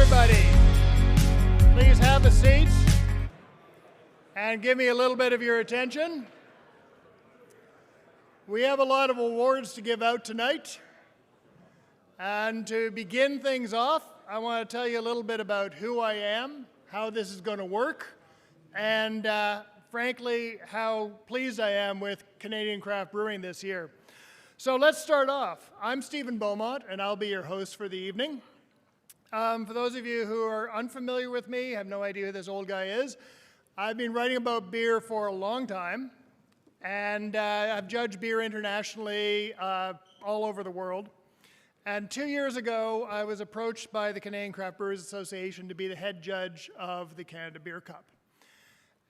everybody. Please have a seat and give me a little bit of your attention. We have a lot of awards to give out tonight. And to begin things off, I want to tell you a little bit about who I am, how this is going to work, and frankly, how pleased I am with Canadian Craft Brewing this year. So let's start off. I'm Stephen Beaumont, and I'll be your host for the evening. For those of you who are unfamiliar with me, have no idea who this old guy is, I've been writing about beer for a long time, and I've judged beer internationally all over the world. And 2 years ago, I was approached by the Canadian Craft Brewers Association to be the head judge of the Canada Beer Cup.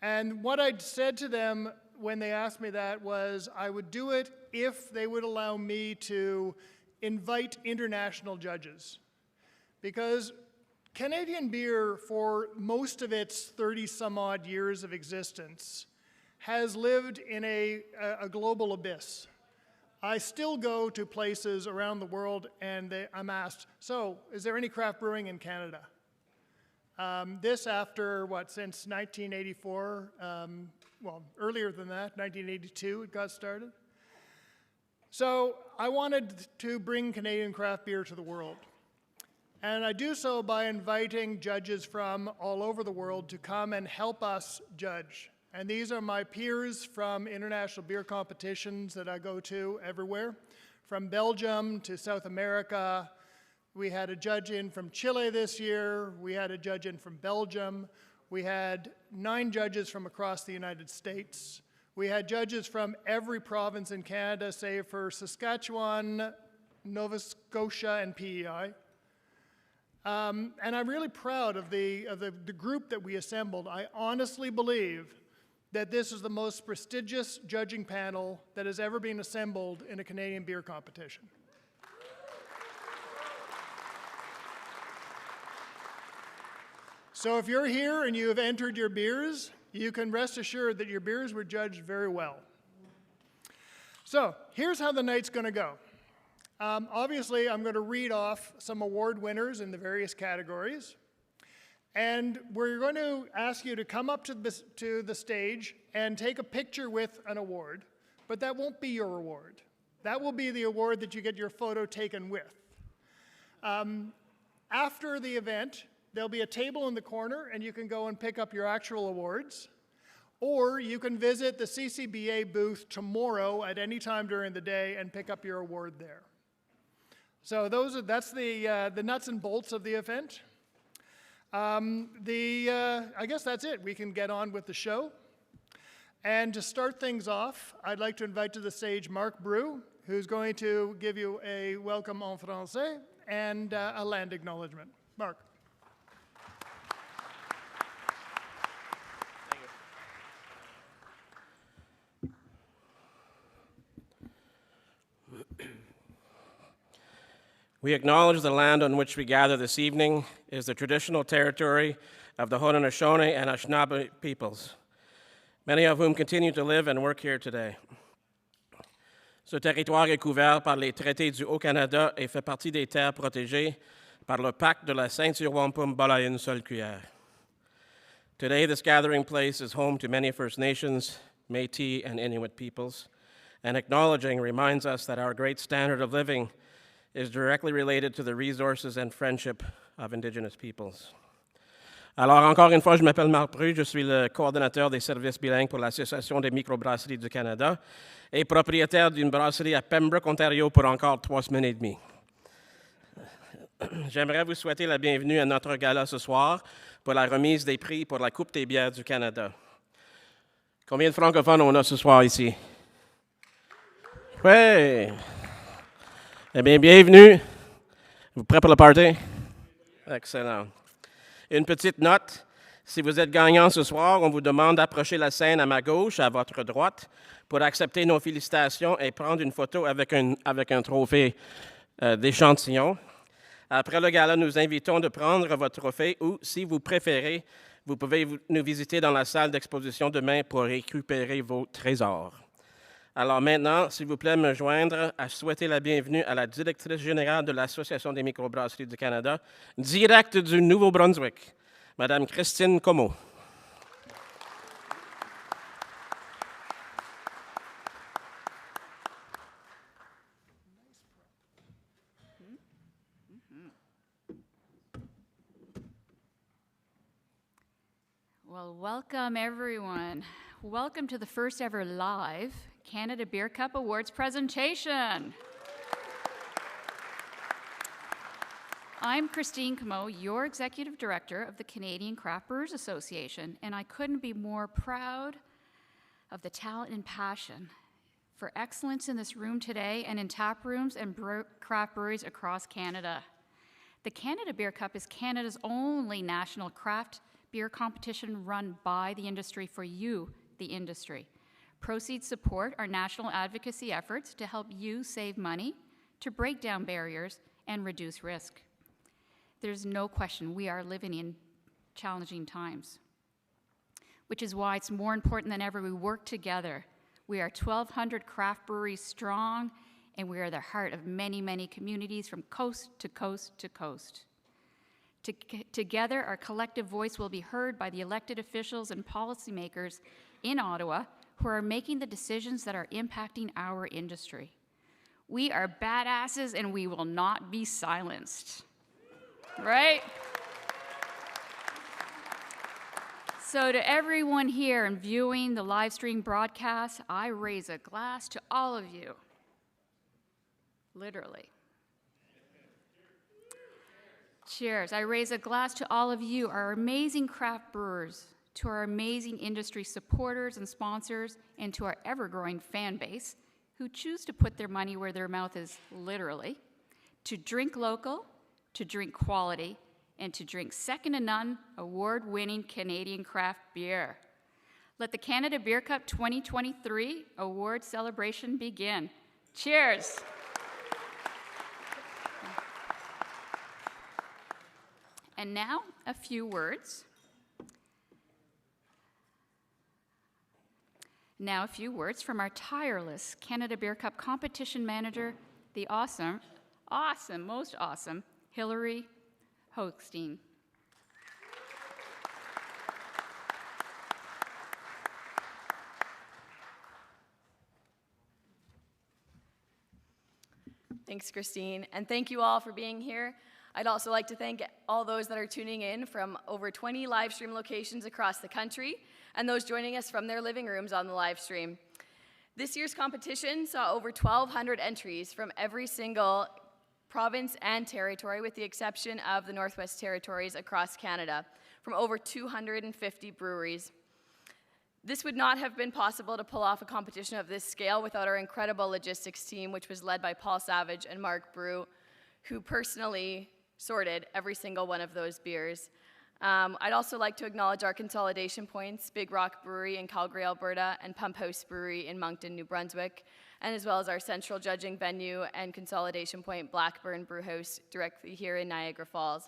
And what I said to them when they asked me that was I would do it if they would allow me to invite international judges. Because Canadian beer, for most of its 30-some-odd years of existence, has lived in a global abyss. I still go to places around the world and I'm asked, so is there any craft brewing in Canada? This after, since 1984, well, earlier than that, 1982 it got started. So I wanted to bring Canadian craft beer to the world. And I do so by inviting judges from all over the world to come and help us judge. And these are my peers from international beer competitions that I go to everywhere. From Belgium to South America. We had a judge in from Chile this year. We had a judge in from Belgium. We had 9 judges from across the United States. We had judges from every province in Canada, save for Saskatchewan, Nova Scotia, and PEI. And I'm really proud of the group that we assembled. I honestly believe that this is the most prestigious judging panel that has ever been assembled in a Canadian beer competition. So if you're here and you have entered your beers, you can rest assured that your beers were judged very well. So here's how the night's going to go. Obviously, I'm going to read off some award winners in the various categories. And we're going to ask you to come up to the stage and take a picture with an award, but that won't be your award. That will be the award that you get your photo taken with. After the event, there'll be a table in the corner, and you can go and pick up your actual awards. Or you can visit the CCBA booth tomorrow at any time during the day and pick up your award there. So that's the nuts and bolts of the event. I guess that's it. We can get on with the show. And to start things off, I'd like to invite to the stage Marc Brew, who's going to give you a welcome en français and a land acknowledgement. Marc. We acknowledge the land on which we gather this evening is the traditional territory of the Haudenosaunee and Anishinaabe peoples, many of whom continue to live and work here today. Ce territoire est couvert par les traités du Haut-Canada et fait partie des terres protégées par le pacte de la ceinture wampum bol à une seule cuillère. Today, this gathering place is home to many First Nations, Métis, and Inuit peoples, and acknowledging reminds us that our great standard of living is directly related to the resources and friendship of Indigenous peoples. Alors, encore une fois, je m'appelle Marc Bru, je suis le coordonnateur des services bilingues pour l'Association des microbrasseries du Canada et propriétaire d'une brasserie à Pembroke, Ontario pour encore 3 semaines et demie. J'aimerais vous souhaiter la bienvenue à notre gala ce soir pour la remise des prix pour la Coupe des bières du Canada. Combien de francophones on a ce soir ici? Oui! Eh bien, bienvenue. Vous prêts pour le party? Excellent. Une petite note. Si vous êtes gagnant ce soir, on vous demande d'approcher la scène à ma gauche, à votre droite, pour accepter nos félicitations et prendre une photo avec un trophée d'échantillon. Après le gala, nous invitons de prendre votre trophée ou, si vous préférez, vous pouvez nous visiter dans la salle d'exposition demain pour récupérer vos trésors. Alors maintenant, s'il vous plaît, me joindre à souhaiter la bienvenue à la directrice générale de l'Association des microbrasseries du Canada, direct du Nouveau-Brunswick, Madame Christine Comeau. Well, welcome everyone. Welcome to the first ever live Canada Beer Cup Awards presentation. I'm Christine Comeau, your Executive Director of the Canadian Craft Brewers Association, and I couldn't be more proud of the talent and passion for excellence in this room today and in tap rooms and craft breweries across Canada. The Canada Beer Cup is Canada's only national craft beer competition run by the industry for you, the industry. Proceeds support our national advocacy efforts to help you save money, to break down barriers, and reduce risk. There's no question we are living in challenging times, which is why it's more important than ever we work together. We are 1,200 craft breweries strong, and we are the heart of many, many communities from coast to coast to coast. Together, our collective voice will be heard by the elected officials and policymakers in Ottawa who are making the decisions that are impacting our industry. We are badasses and we will not be silenced, right? So to everyone here and viewing the live stream broadcast, I raise a glass to all of you, literally. Cheers. I raise a glass to all of you, our amazing craft brewers, to our amazing industry supporters and sponsors, and to our ever-growing fan base who choose to put their money where their mouth is, literally, to drink local, to drink quality, and to drink second to none award-winning Canadian craft beer. Let the Canada Beer Cup 2023 award celebration begin. Cheers. And now, a few words. Now, a few words from our tireless Canada Beer Cup competition manager, the awesome, most awesome, Hilary Hochstein. Thanks, Christine, and thank you all for being here. I'd also like to thank all those that are tuning in from over 20 live stream locations across the country and those joining us from their living rooms on the live stream. This year's competition saw over 1,200 entries from every single province and territory, with the exception of the Northwest Territories across Canada, from over 250 breweries. This would not have been possible to pull off a competition of this scale without our incredible logistics team, which was led by Paul Savage and Mark Brew, who personally sorted every single one of those beers. I'd also like to acknowledge our consolidation points, Big Rock Brewery in Calgary, Alberta, and Pump House Brewery in Moncton, New Brunswick, and as well as our central judging venue and consolidation point, Blackburn Brewhouse, directly here in Niagara Falls.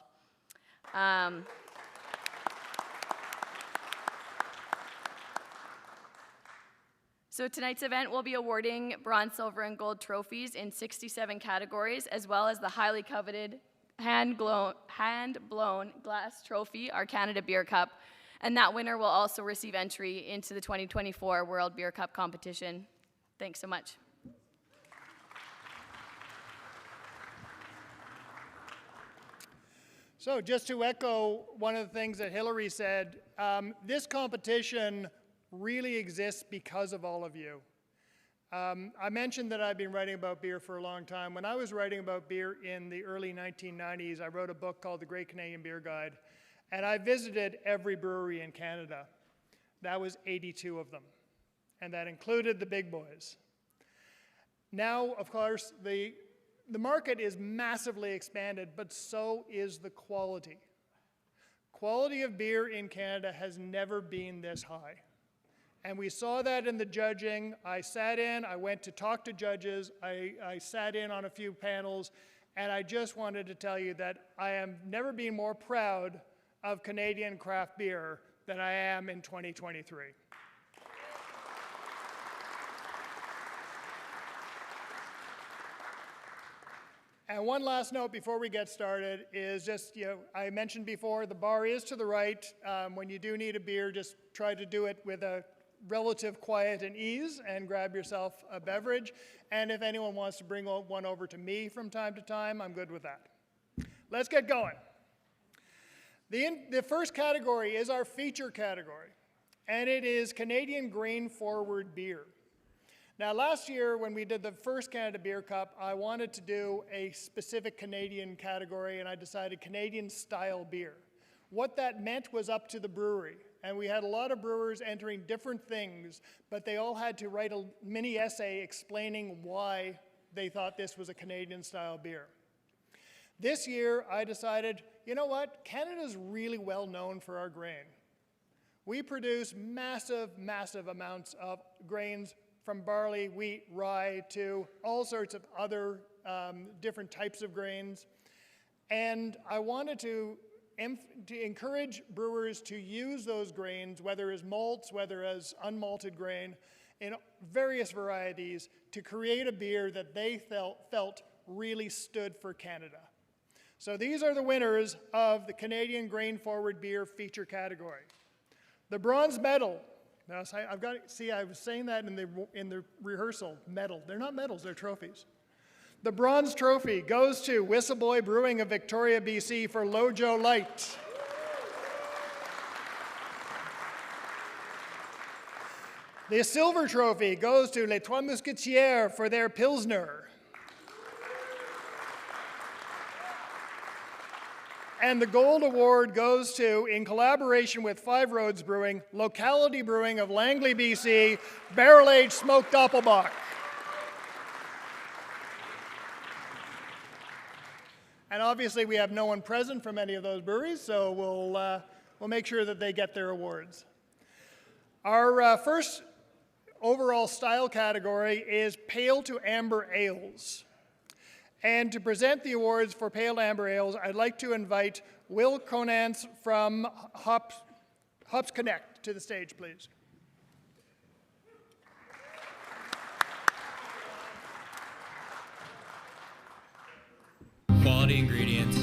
So tonight's event will be awarding bronze, silver, and gold trophies in 67 categories, as well as the highly coveted hand-blown glass trophy, our Canada Beer Cup, and that winner will also receive entry into the 2024 World Beer Cup competition. Thanks so much. So just to echo one of the things that Hilary said, this competition really exists because of all of you. I mentioned that I've been writing about beer for a long time. When I was writing about beer in the early 1990s, I wrote a book called The Great Canadian Beer Guide, and I visited every brewery in Canada. That was 82 of them, and that included the big boys. Now, of course, the market is massively expanded, but so is the quality. Quality of beer in Canada has never been this high. And we saw that in the judging. I went to talk to judges, I sat in on a few panels, and I just wanted to tell you that I am never been more proud of Canadian craft beer than I am in 2023. And one last note before we get started is just, I mentioned before, the bar is to the right. When you do need a beer, just try to do it with a relative quiet and ease and grab yourself a beverage. And if anyone wants to bring one over to me from time to time, I'm good with that. Let's get going. The first category is our feature category, and it is Canadian grain-forward beer. Now, last year, when we did the first Canada Beer Cup, I wanted to do a specific Canadian category, and I decided Canadian-style beer. What that meant was up to the brewery, and we had a lot of brewers entering different things, but they all had to write a mini essay explaining why they thought this was a Canadian-style beer. This year, I decided, you know what? Canada's really well known for our grain. We produce massive, massive amounts of grains, from barley, wheat, rye, to all sorts of other different types of grains. And I wanted to encourage brewers to use those grains, whether as malts, whether as unmalted grain, in various varieties, to create a beer that they felt really stood for Canada. So these are the winners of the Canadian Grain-Forward Beer feature category. The bronze medal. Now, I was saying that in the rehearsal, medal. They're not medals, they're trophies. The bronze trophy goes to Whistleboy Brewing of Victoria, BC for Lojo Light. The silver trophy goes to Les Trois Mousquetières for their Pilsner. And the gold award goes to, in collaboration with Five Roads Brewing, Locality Brewing of Langley, BC, barrel-aged smoked Doppelbock. And obviously we have no one present from any of those breweries, so we'll make sure that they get their awards. Our first overall style category is Pale to Amber Ales. And to present the awards for Pale Amber Ales, I'd like to invite Will Conance from Hops Connect to the stage, please. Quality ingredients,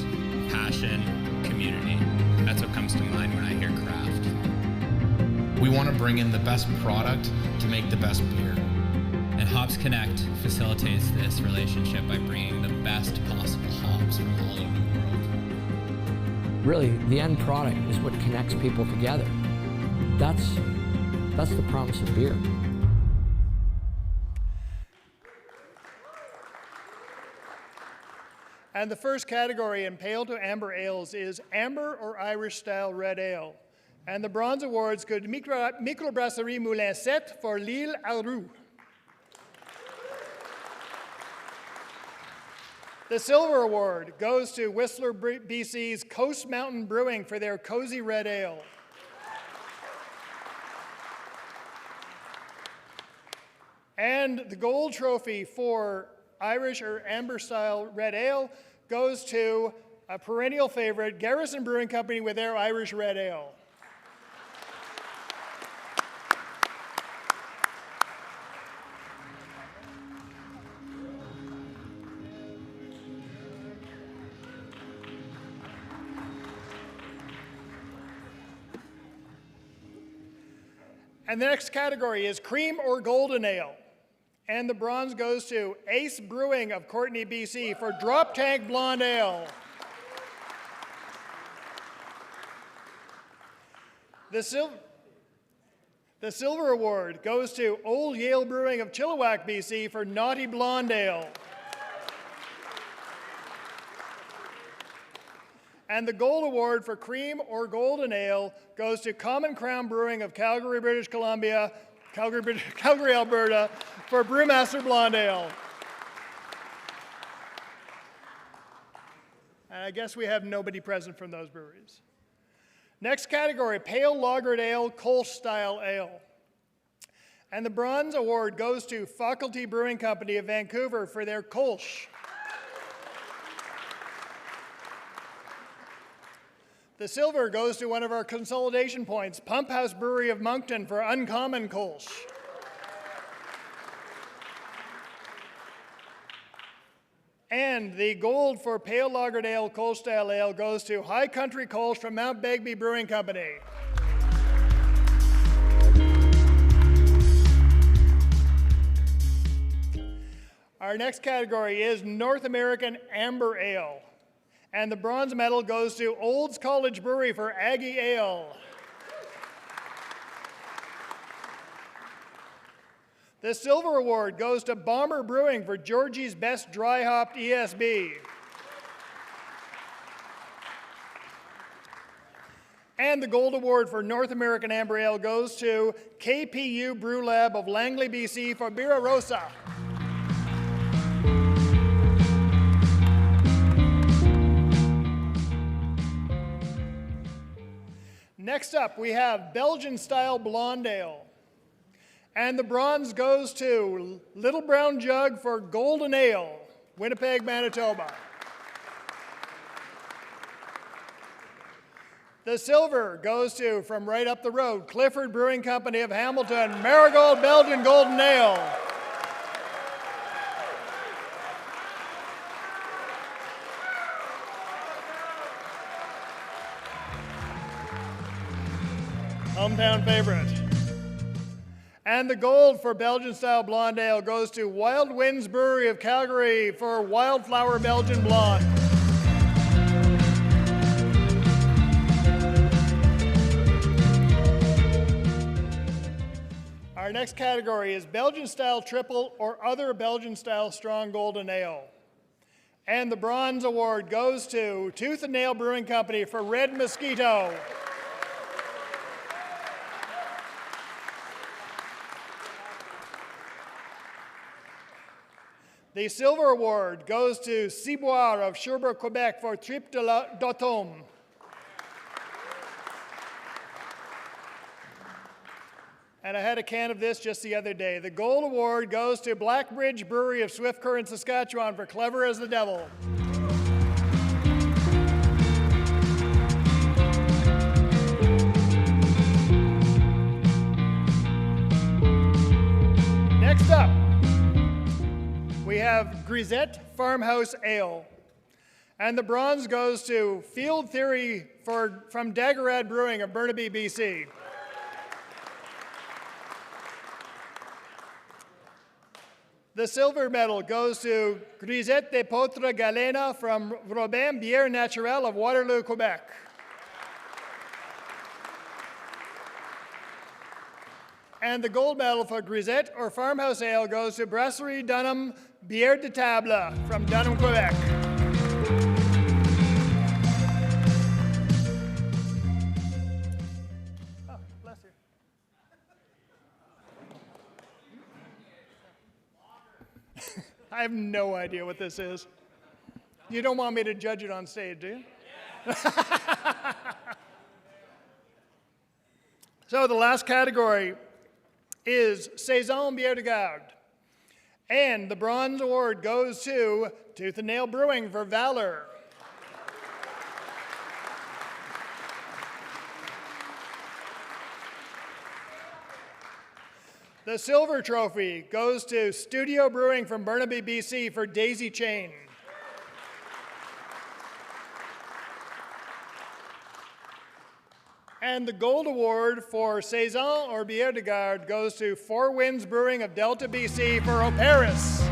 passion, community. That's what comes to mind when I hear craft. We want to bring in the best product to make the best beer. And Hops Connect facilitates this relationship by bringing the best possible hops from all over the world. Really, the end product is what connects people together. That's the promise of beer. And the first category in Pale to Amber Ales is Amber or Irish Style Red Ale. And the bronze awards go to Microbrasserie Moulin 7 for L'Île à Roux. The silver award goes to Whistler, BC's Coast Mountain Brewing for their Cozy Red Ale. And the gold trophy for Irish or Amber Style Red Ale goes to a perennial favorite, Garrison Brewing Company with their Irish Red Ale. And the next category is Cream or Golden Ale. And the bronze goes to Ace Brewing of Courtenay, BC for Drop Tank Blonde Ale. The silver award goes to Old Yale Brewing of Chilliwack, BC for Naughty Blonde Ale. And the gold award for Cream or Golden Ale goes to Common Crown Brewing of Calgary, British Columbia, Calgary, Alberta, for Brewmaster Blonde Ale. And I guess we have nobody present from those breweries. Next category, Pale Lagered Ale, Kolsch Style Ale. And the bronze award goes to Faculty Brewing Company of Vancouver for their Kolsch. The silver goes to one of our consolidation points, Pump House Brewery of Moncton for Uncommon Kolsch. And the gold for Pale Lagered Ale Kolsch Style Ale goes to High Country Kolsch from Mount Begbie Brewing Company. Our next category is North American Amber Ale. And the bronze medal goes to Olds College Brewery for Aggie Ale. The silver award goes to Bomber Brewing for Georgie's Best Dry Hopped ESB. And the gold award for North American Amber Ale goes to KPU Brew Lab of Langley, BC for Bira Rosa. Next up, we have Belgian-style Blonde Ale. And the bronze goes to Little Brown Jug for Golden Ale, Winnipeg, Manitoba. The silver goes to, from right up the road, Clifford Brewing Company of Hamilton, Marigold Belgian Golden Ale. Hometown favorite. And the gold for Belgian-style Blonde Ale goes to Wild Winds Brewery of Calgary for Wildflower Belgian Blonde. Our next category is Belgian-style Triple or other Belgian-style Strong Golden Ale. And the bronze award goes to Tooth and Nail Brewing Company for Red Mosquito. The silver award goes to Ciboire of Sherbrooke, Quebec for Tripe d'Automne. And I had a can of this just the other day. The gold award goes to Blackbridge Brewery of Swift Current, Saskatchewan for Clever as the Devil. Next up, we have Grisette Farmhouse Ale. And the bronze goes to Field Theory from Daggerad Brewing of Burnaby, BC. The silver medal goes to Grisette de Potre Galena from Robin Bière Naturelle of Waterloo, Quebec. And the gold medal for Grisette or Farmhouse Ale goes to Brasserie Dunham Bière de Table from Dunham, Quebec. Oh, bless you. I have no idea what this is. You don't want me to judge it on stage, do you? So the last category is Saison Bière de Garde. And the bronze award goes to Tooth and Nail Brewing for Valor. The silver trophy goes to Studio Brewing from Burnaby, BC for Daisy Chain. And the gold award for Saison or Bière de Garde goes to Four Winds Brewing of Delta, BC for Oparis.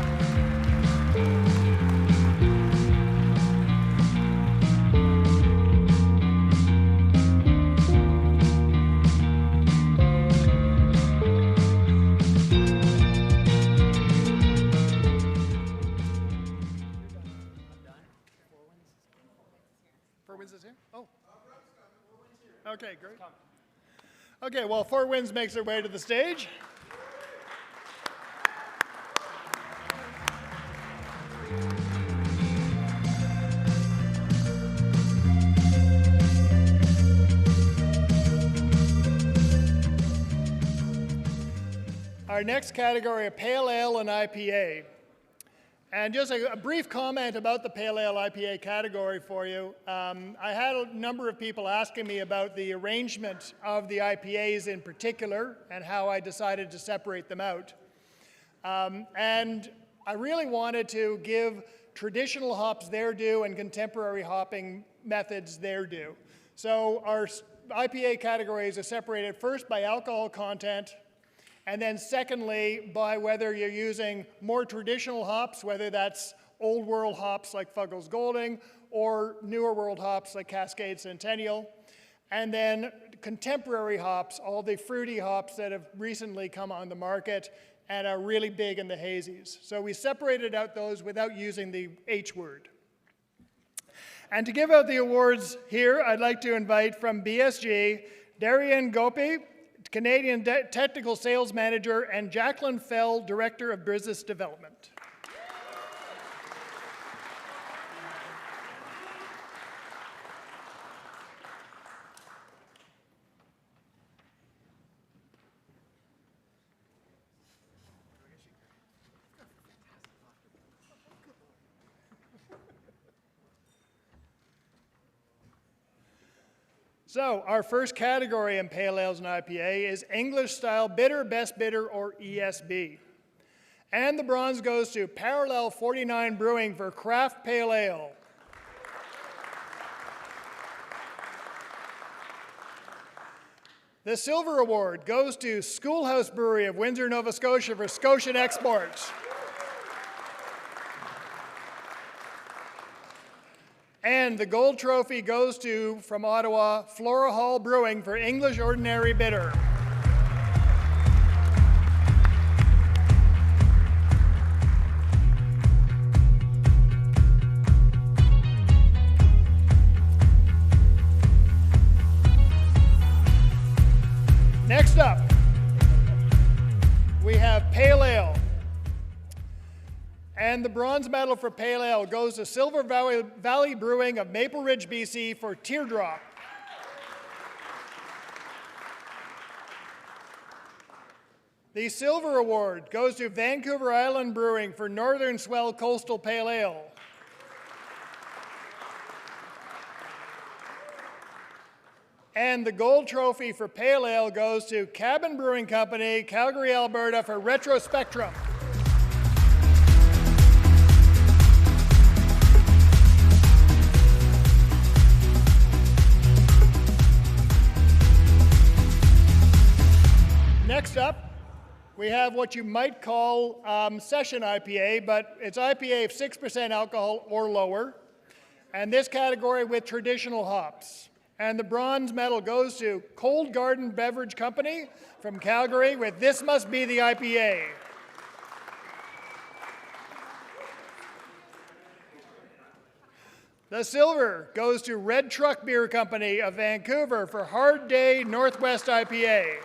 Four Winds is here? Oh. Okay, great. Okay, well, Four Winds makes their way to the stage. Our next category, a Pale Ale and IPA. And just a brief comment about the Pale Ale IPA category for you. I had a number of people asking me about the arrangement of the IPAs in particular and how I decided to separate them out. And I really wanted to give traditional hops their due and contemporary hopping methods their due. So our IPA categories are separated first by alcohol content, and then secondly by whether you're using more traditional hops, whether that's old world hops like Fuggles Golding, or newer world hops like Cascade Centennial. And then contemporary hops, all the fruity hops that have recently come on the market and are really big in the hazies. So we separated out those without using the H word. And to give out the awards here, I'd like to invite from BSG, Darian Gopi, Canadian Technical Sales Manager, and Jacqueline Fell, Director of Business Development. So our first category in Pale Ales and IPA is English Style Bitter, Best Bitter, or ESB. And the bronze goes to Parallel 49 Brewing for Craft Pale Ale. The silver award goes to Schoolhouse Brewery of Windsor, Nova Scotia for Scotian Exports. And the gold trophy goes to, from Ottawa, Flora Hall Brewing for English Ordinary Bitter. Next up, we have Pale Ale. And the bronze medal for Pale Ale goes to Silver Valley Brewing of Maple Ridge, BC for Teardrop. The silver award goes to Vancouver Island Brewing for Northern Swell Coastal Pale Ale. And the gold trophy for Pale Ale goes to Cabin Brewing Company, Calgary, Alberta for Retro Spectrum. Next up, we have what you might call session IPA, but it's IPA of 6% alcohol or lower, and this category with traditional hops. And the bronze medal goes to Cold Garden Beverage Company from Calgary with This Must Be the IPA. The silver goes to Red Truck Beer Company of Vancouver for Hard Day Northwest IPA.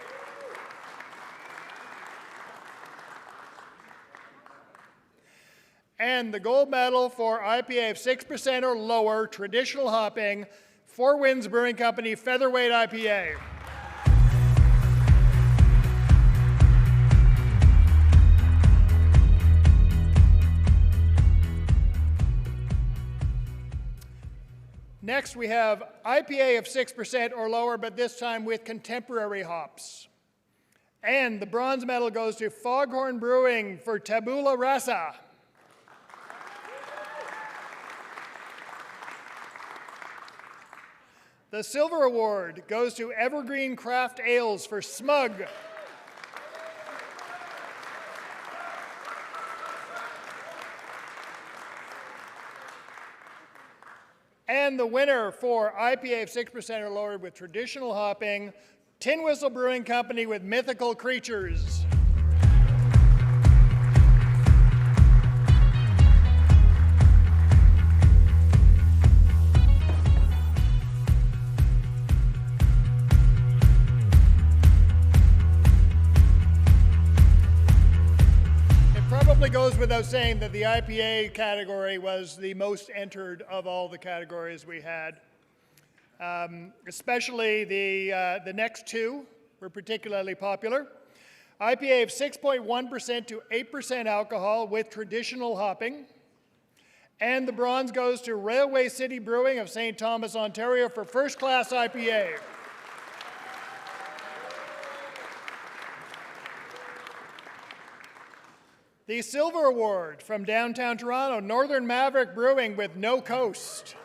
And the gold medal for IPA of 6% or lower, traditional hopping, Four Winds Brewing Company Featherweight IPA. Next, we have IPA of 6% or lower, but this time with contemporary hops. And the bronze medal goes to Foghorn Brewing for Tabula Rasa. The silver award goes to Evergreen Craft Ales for Smug. And the winner for IPA of 6% or lower with traditional hopping, Tin Whistle Brewing Company with Mythical Creatures. Goes without saying that the IPA category was the most entered of all the categories we had. Especially the next two were particularly popular. IPA of 6.1% to 8% alcohol with traditional hopping. And the bronze goes to Railway City Brewing of St. Thomas, Ontario for First Class IPA. The Silver Award from downtown Toronto, Northern Maverick Brewing with No Coast.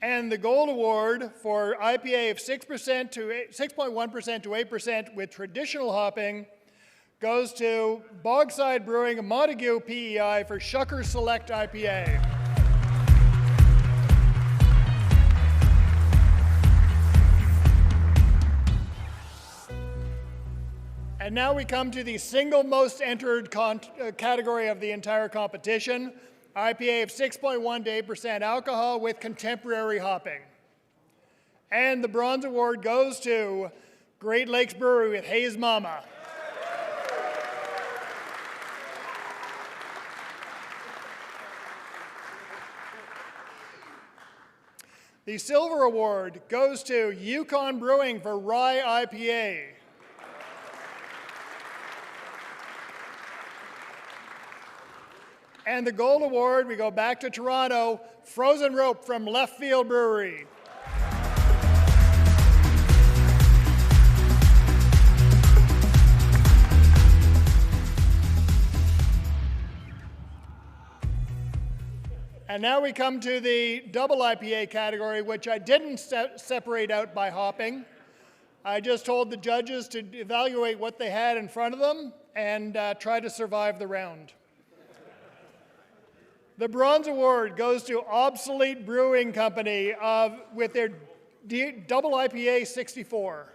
And the Gold Award for IPA of 6% to 6.1% to 8% with traditional hopping goes to Bogside Brewing of Montague, PEI for Shucker Select IPA. And now we come to the single most entered category of the entire competition, IPA of 6.1 to 8% alcohol with contemporary hopping. And the Bronze Award goes to Great Lakes Brewery with Hayes Mama. The Silver Award goes to Yukon Brewing for Rye IPA. And the Gold Award, we go back to Toronto, Frozen Rope from Left Field Brewery. And now we come to the double IPA category, which I didn't separate out by hopping. I just told the judges to evaluate what they had in front of them and try to survive the round. The Bronze Award goes to Obsolete Brewing Company with their double IPA 64.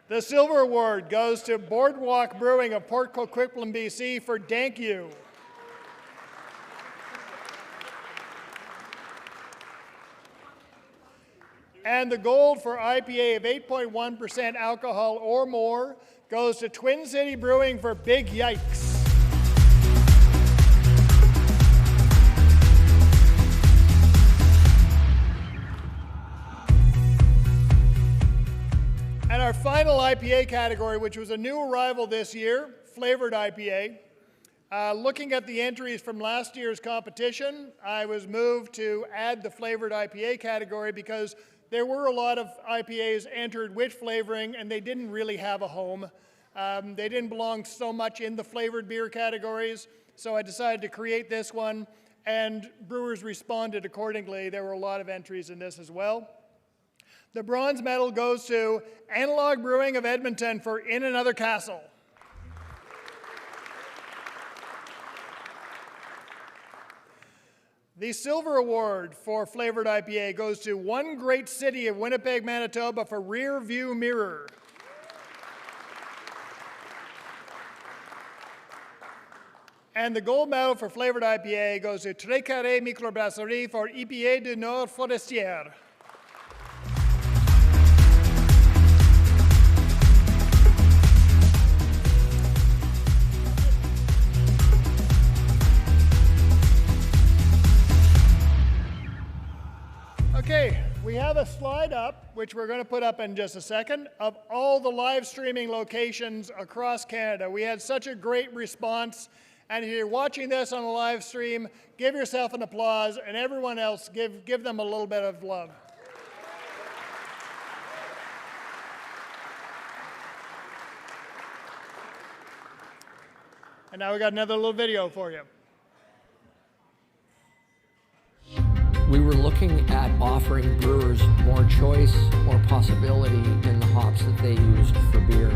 The Silver Award goes to Boardwalk Brewing of Port Coquitlam, BC for Dank You. And the gold for IPA of 8.1% alcohol or more goes to Twin City Brewing for Big Yikes. And our final IPA category, which was a new arrival this year, flavored IPA. Looking at the entries from last year's competition, I was moved to add the flavored IPA category because there were a lot of IPAs entered with flavoring and they didn't really have a home. They didn't belong so much in the flavored beer categories, so I decided to create this one, and brewers responded accordingly. There were a lot of entries in this as well. The bronze medal goes to Analog Brewing of Edmonton for In Another Castle. The silver award for flavored IPA goes to One Great City of Winnipeg, Manitoba for Rear View Mirror. And the gold medal for flavored IPA goes to Très Carré Microbrasserie for IPA du Nord Forestière. Okay, we have a slide up, which we're going to put up in just a second, of all the live streaming locations across Canada. We had such a great response, and if you're watching this on a live stream, give yourself an applause, and everyone else, give them a little bit of love. And now we got another little video for you. We were looking at offering brewers more choice, more possibility in the hops that they used for beer.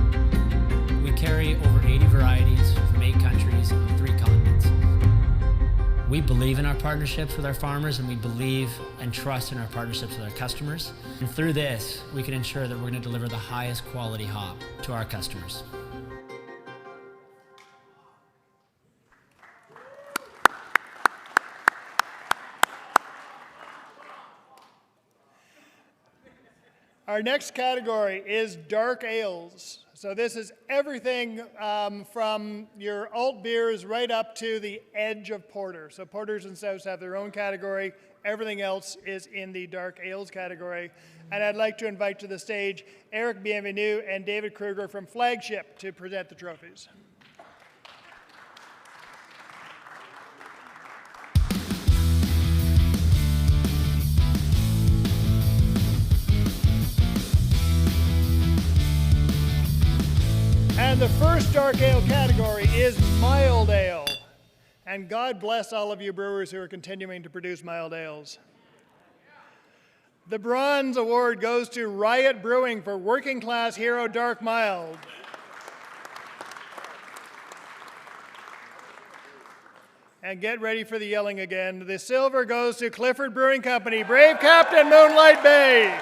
We carry over 80 varieties from 8 countries on 3 continents. We believe in our partnerships with our farmers, and we believe and trust in our partnerships with our customers. And through this, we can ensure that we're going to deliver the highest quality hop to our customers. Our next category is dark ales. So this is everything from your alt beers right up to the edge of porter. So porters and stouts have their own category. Everything else is in the dark ales category. And I'd like to invite to the stage Eric Bienvenu and David Kruger from Flagship to present the trophies. the first dark ale category is mild ale. And God bless all of you brewers who are continuing to produce mild ales. The Bronze Award goes to Riot Brewing for Working Class Hero Dark Mild. And get ready for the yelling again. The silver goes to Clifford Brewing Company, Brave Captain, Moonlight Bay.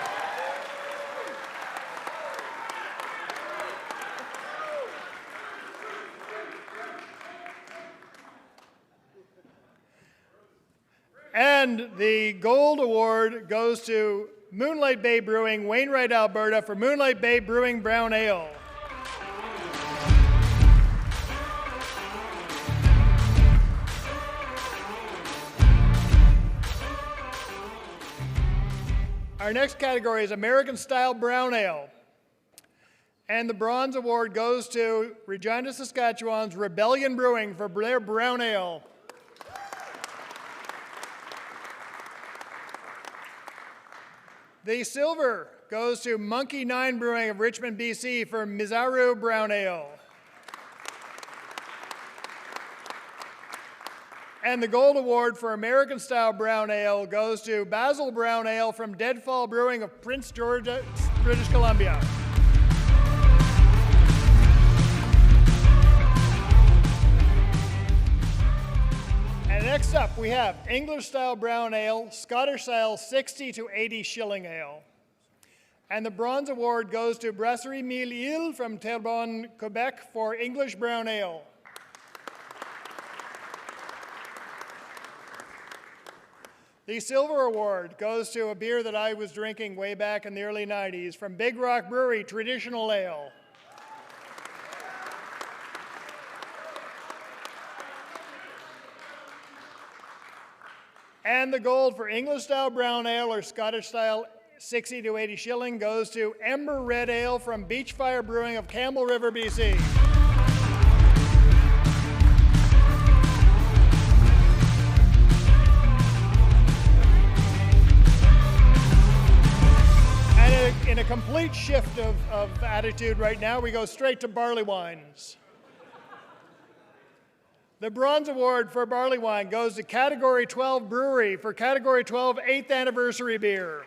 And the gold award goes to Moonlight Bay Brewing, Wainwright, Alberta, for Moonlight Bay Brewing Brown Ale. Our next category is American Style Brown Ale. And the bronze award goes to Regina, Saskatchewan's Rebellion Brewing for their brown ale. The silver goes to Monkey 9 Brewing of Richmond, BC for Mizaru Brown Ale. And the gold award for American Style Brown Ale goes to Basil Brown Ale from Deadfall Brewing of Prince George, British Columbia. And next up, we have English Style Brown Ale, Scottish Style 60 to 80 shilling ale. And the bronze award goes to Brasserie Mille Îles from Terrebonne, Quebec for English Brown Ale. The silver award goes to a beer that I was drinking way back in the early 90s from Big Rock Brewery, Traditional Ale. And the gold for English Style Brown Ale or Scottish Style 60 to 80 shilling goes to Ember Red Ale from Beachfire Brewing of Campbell River, BC. And in a complete shift of attitude right now, we go straight to barley wines. The bronze award for barley wine goes to Category 12 Brewery for Category 12 8th Anniversary Beer.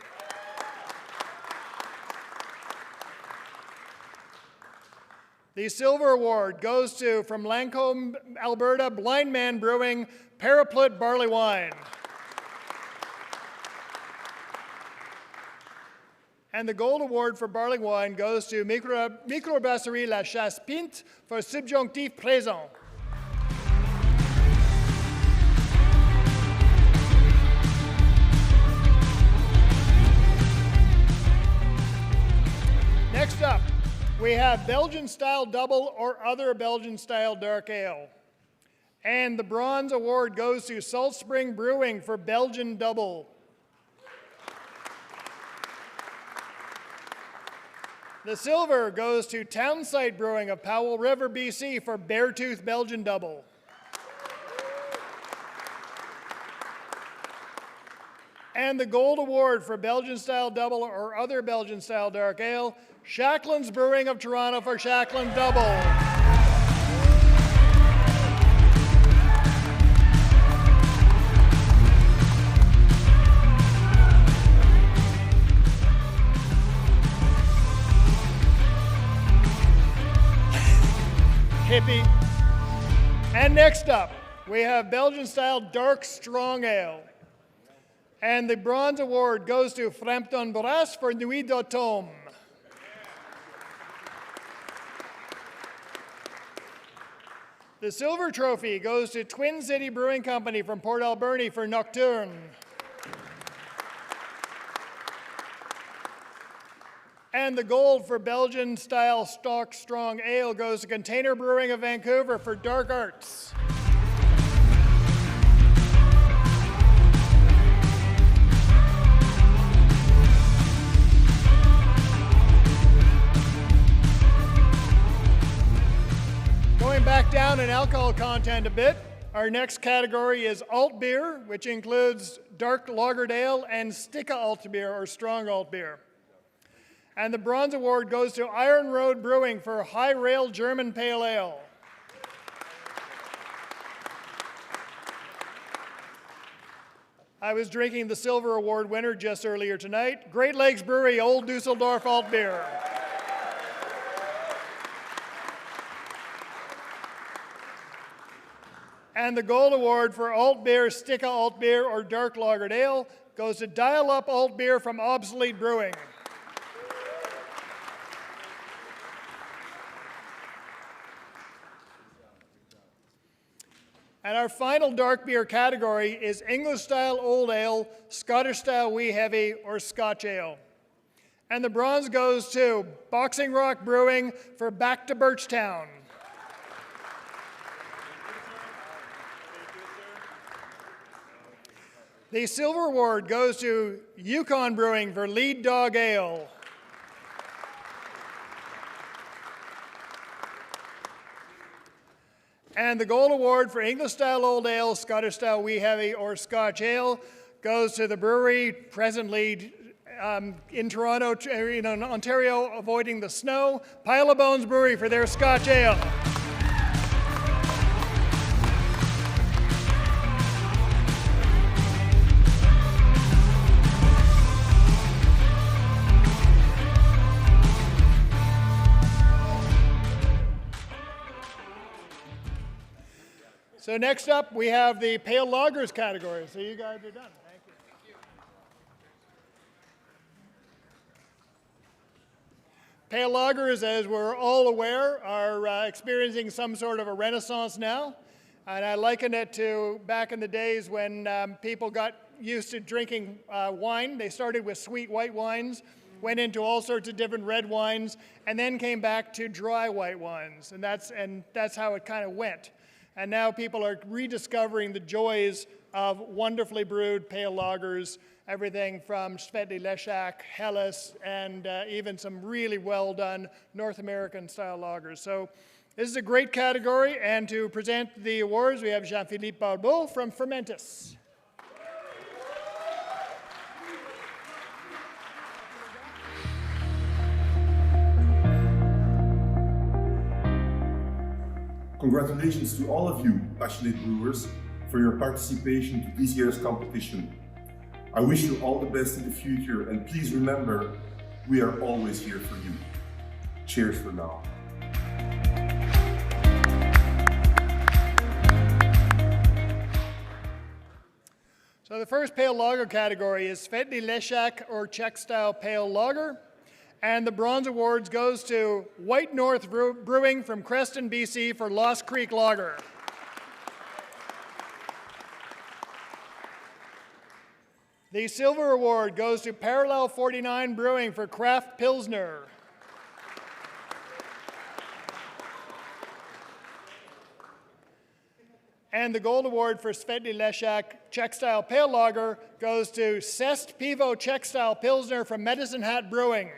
The silver award goes to, from Lancome, Alberta, Blind Man Brewing, Paraplut Barley Wine. And the gold award for barley wine goes to Microbrasserie La Chasse Pinte for Subjonctif Présent. Next up, we have Belgian Style Double or other Belgian Style Dark Ale. And the bronze award goes to Salt Spring Brewing for Belgian Double. The silver goes to Townsite Brewing of Powell River, BC for Beartooth Belgian Double. And the gold award for Belgian Style Double or other Belgian Style Dark Ale, Shacklin's Brewing of Toronto for Shacklin Double. Hippie. And next up, we have Belgian Style Dark Strong Ale. And the bronze award goes to Frampton Brass for Nuit d'Automne. The silver trophy goes to Twin City Brewing Company from Port Alberni for Nocturne. And the gold for Belgian Style Stock Strong Ale goes to Container Brewing of Vancouver for Dark Arts. Going back down in alcohol content a bit, our next category is alt beer, which includes dark lagered ale and sticka alt beer or strong alt beer. And the bronze award goes to Iron Road Brewing for High Rail German Pale Ale. I was drinking the silver award winner just earlier tonight, Great Lakes Brewery Old Dusseldorf Alt Beer. And the gold award for Alt Beer, Sticka Alt Beer, or Dark Lagered Ale goes to Dial Up Alt Beer from Obsolete Brewing. And our final dark beer category is English Style Old Ale, Scottish Style Wee Heavy, or Scotch Ale. And the bronze goes to Boxing Rock Brewing for Back to Birchtown. The silver award goes to Yukon Brewing for Lead Dog Ale. And the gold award for English Style Old Ale, Scottish Style Wee Heavy, or Scotch Ale goes to the brewery presently in Toronto, in Ontario, avoiding the snow, Pile of Bones Brewery for their Scotch Ale. So next up, we have the Pale Lagers category. So you guys are done. Thank you. Pale Lagers, as we're all aware, are experiencing some sort of a renaissance now. And I liken it to back in the days when people got used to drinking wine. They started with sweet white wines, went into all sorts of different red wines, and then came back to dry white wines. And that's how it kind of went. And now people are rediscovering the joys of wonderfully brewed pale lagers, everything from Svetli Leshak, Helles, and even some really well done North American style lagers. So this is a great category, and to present the awards, we have Jean-Philippe Barbeau from Fermentis. Congratulations to all of you, passionate brewers, for your participation to this year's competition. I wish you all the best in the future, and please remember, we are always here for you. Cheers for now. So the first pale lager category is Svetli Leshak, or Czech style pale lager. And the bronze awards goes to White North Brewing from Creston, BC for Lost Creek Lager. The silver award goes to Parallel 49 Brewing for Craft Pilsner. And the gold award for Svetli Leshak Czech Style Pale Lager goes to Cest Pivo Czech Style Pilsner from Medicine Hat Brewing.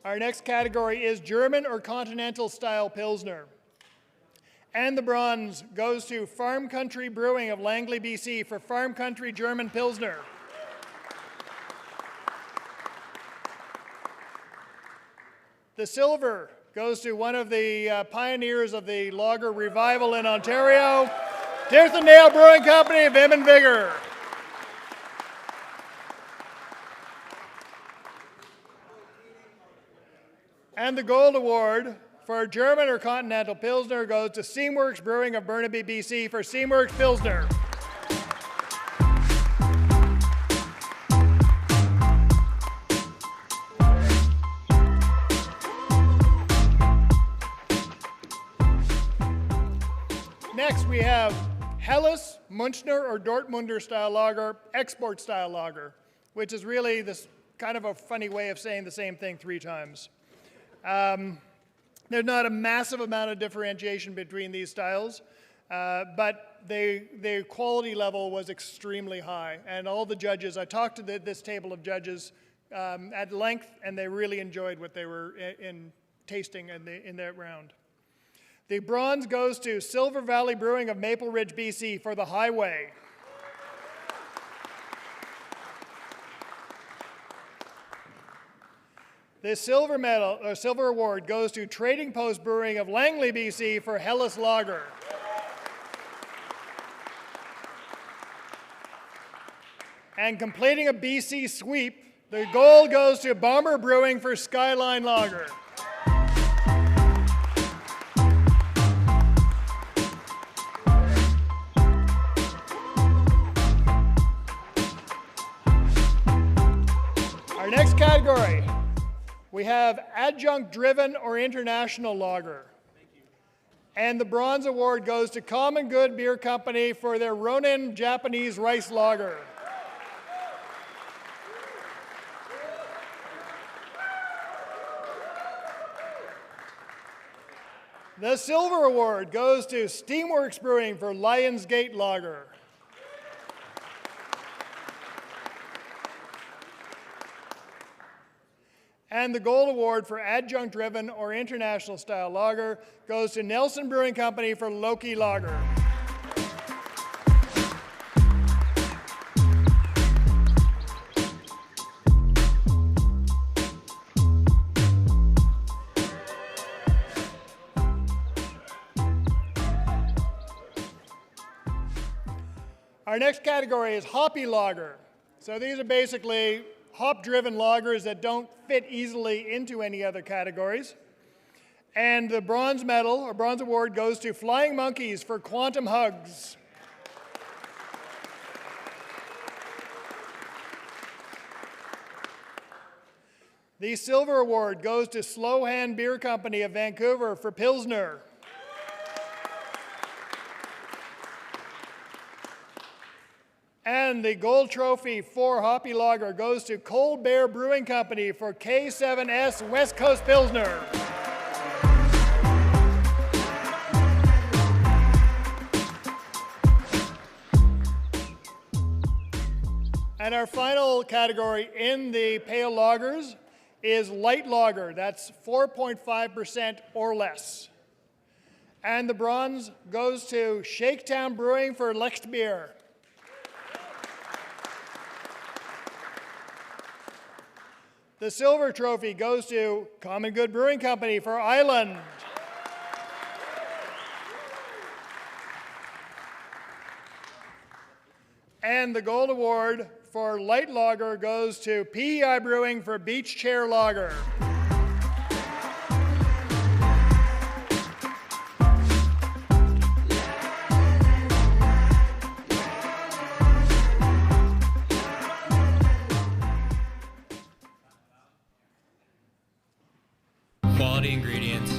Our next category is German or Continental Style Pilsner. And the bronze goes to Farm Country Brewing of Langley, BC for Farm Country German Pilsner. The silver goes to one of the pioneers of the lager revival in Ontario, Tirth and Dale Brewing Company of Vim and Vigor. And the gold award for German or Continental Pilsner goes to Seamworks Brewing of Burnaby, BC for Seamworks Pilsner. Next we have Helles, Münchner, or Dortmunder style lager, export style lager, which is really this kind of a funny way of saying the same thing three times. There's not a massive amount of differentiation between these styles, but the quality level was extremely high. And all the judges, I talked to this table of judges at length, and they really enjoyed what they were tasting in that round. The bronze goes to Silver Valley Brewing of Maple Ridge, BC for the Highway. The silver award goes to Trading Post Brewing of Langley, BC for Hellas Lager. And completing a BC sweep, the gold goes to Bomber Brewing for Skyline Lager. Our next category, we have adjunct-driven or international lager. And the bronze award goes to Common Good Beer Company for their Ronin Japanese Rice Lager. The silver award goes to Steamworks Brewing for Lions Gate Lager. And the gold award for adjunct-driven or international style lager goes to Nelson Brewing Company for Loki Lager. Our next category is hoppy lager. So these are basically hop-driven lagers that don't fit easily into any other categories. And the bronze medal, or bronze award, goes to Flying Monkeys for Quantum Hugs. The silver award goes to Slow Hand Beer Company of Vancouver for Pilsner. And the gold trophy for Hoppy Lager goes to Cold Bear Brewing Company for K7S West Coast Pilsner. And our final category in the pale lagers is light lager. That's 4.5% or less. And the bronze goes to Shaketown Brewing for Lextbier. The silver trophy goes to Common Good Brewing Company for Island. And the gold award for light lager goes to PEI Brewing for Beach Chair Lager. Quality ingredients,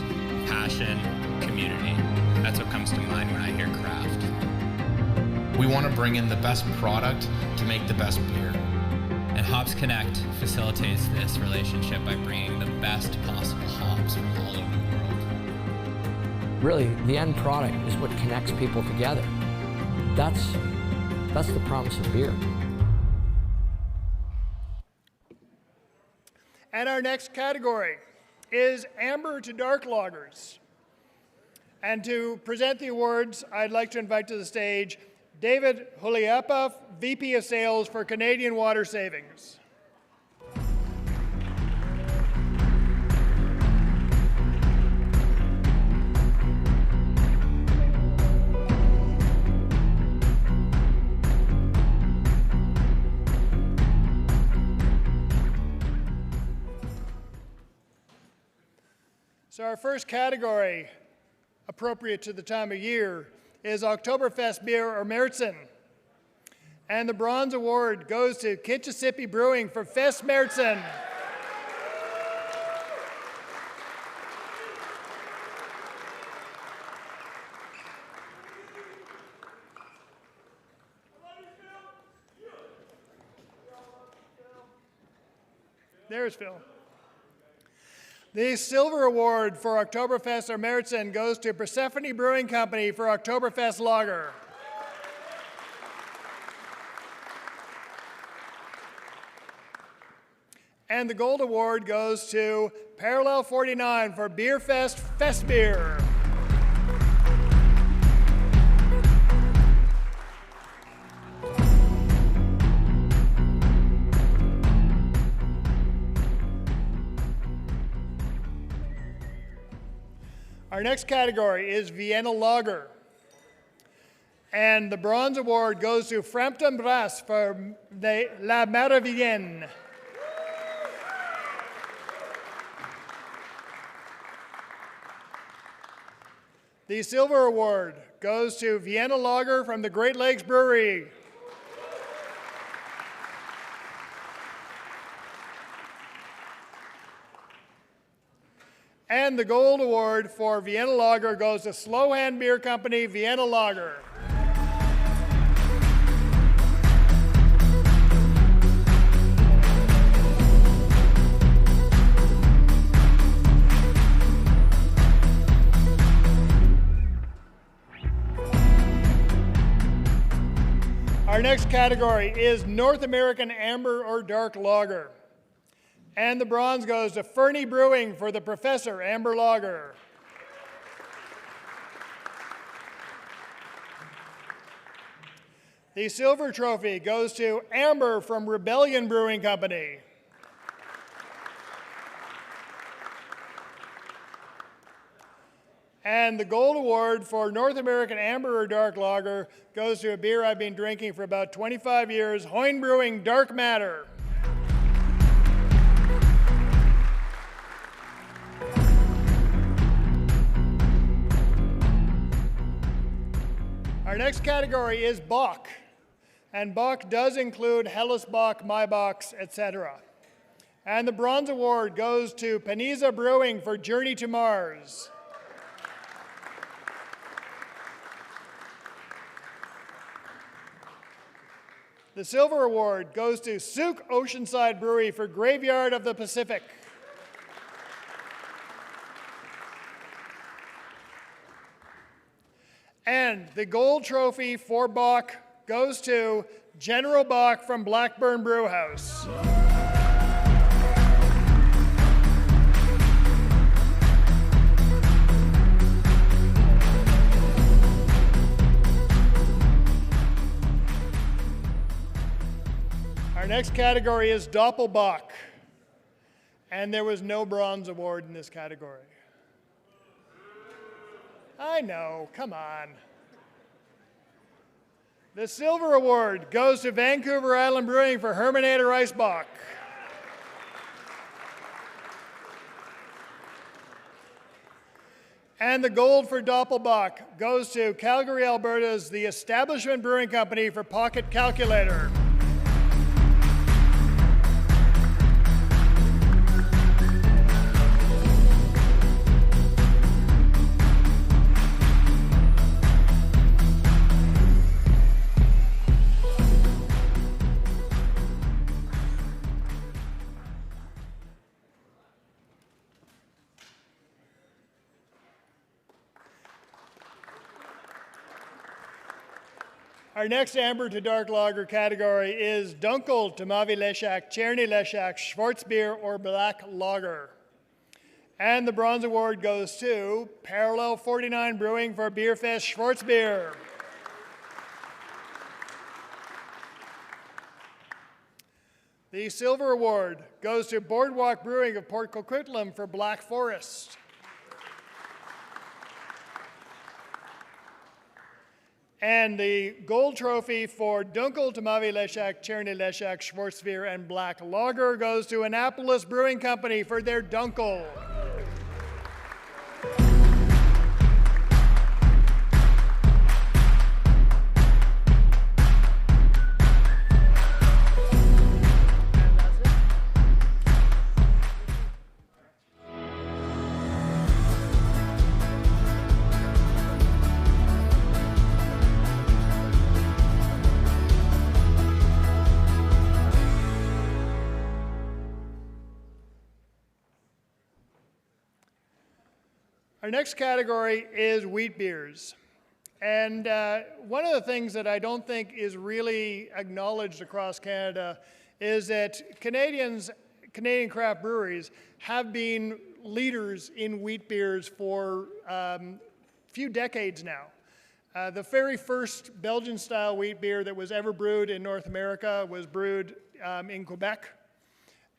passion, community. That's what comes to mind when I hear craft. We want to bring in the best product to make the best beer. And Hops Connect facilitates this relationship by bringing the best possible hops from all over the world. Really, the end product is what connects people together. That's the promise of beer. And our next category is amber to dark lagers. And to present the awards, I'd like to invite to the stage David Huliapa, VP of Sales for Canadian Water Savings. So our first category, appropriate to the time of year, is Oktoberfest beer or Märzen. And the bronze award goes to Kitchissippi Brewing for Fest Märzen. There's Phil. The silver award for Oktoberfest or Märzen goes to Persephone Brewing Company for Oktoberfest Lager. And the gold award goes to Parallel 49 for Beerfest Fest Beer. Our next category is Vienna Lager. And the bronze award goes to Frampton Brass for La Maravienne. The silver award goes to Vienna Lager from the Great Lakes Brewery. And the gold award for Vienna Lager goes to Slow Hand Beer Company, Vienna Lager. Our next category is North American Amber or Dark Lager. And the bronze goes to Fernie Brewing for the Professor Amber Lager. The silver trophy goes to Amber from Rebellion Brewing Company. And the gold award for North American Amber or Dark Lager goes to a beer I've been drinking for about 25 years, Hoyne Brewing Dark Matter. Our next category is Bock. And Bock does include Helles Bock, Maibocks, etc. And the bronze award goes to Paniza Brewing for Journey to Mars. The silver award goes to Souk Oceanside Brewery for Graveyard of the Pacific. And the gold trophy for Bock goes to General Bock from Blackburn Brewhouse. Our next category is Doppelbock, and there was no bronze award in this category. I know, come on. The silver award goes to Vancouver Island Brewing for Herminator Icebock. And the gold for Doppelbock goes to Calgary, Alberta's The Establishment Brewing Company for Pocket Calculator. Our next amber to dark lager category is Dunkel, Tamavi Leshak, Cherny Leshak, Schwarzbier, or Black Lager. And the bronze award goes to Parallel 49 Brewing for Beerfest Schwarzbier. The silver award goes to Boardwalk Brewing of Port Coquitlam for Black Forest. And the gold trophy for Dunkel, Tamavi Leshak, Cherny Leshak, Schwarzbier, and Black Lager goes to Annapolis Brewing Company for their Dunkel. Our next category is wheat beers. And one of the things that I don't think is really acknowledged across Canada is that Canadian craft breweries have been leaders in wheat beers for a few decades now. The very first Belgian-style wheat beer that was ever brewed in North America was brewed in Quebec.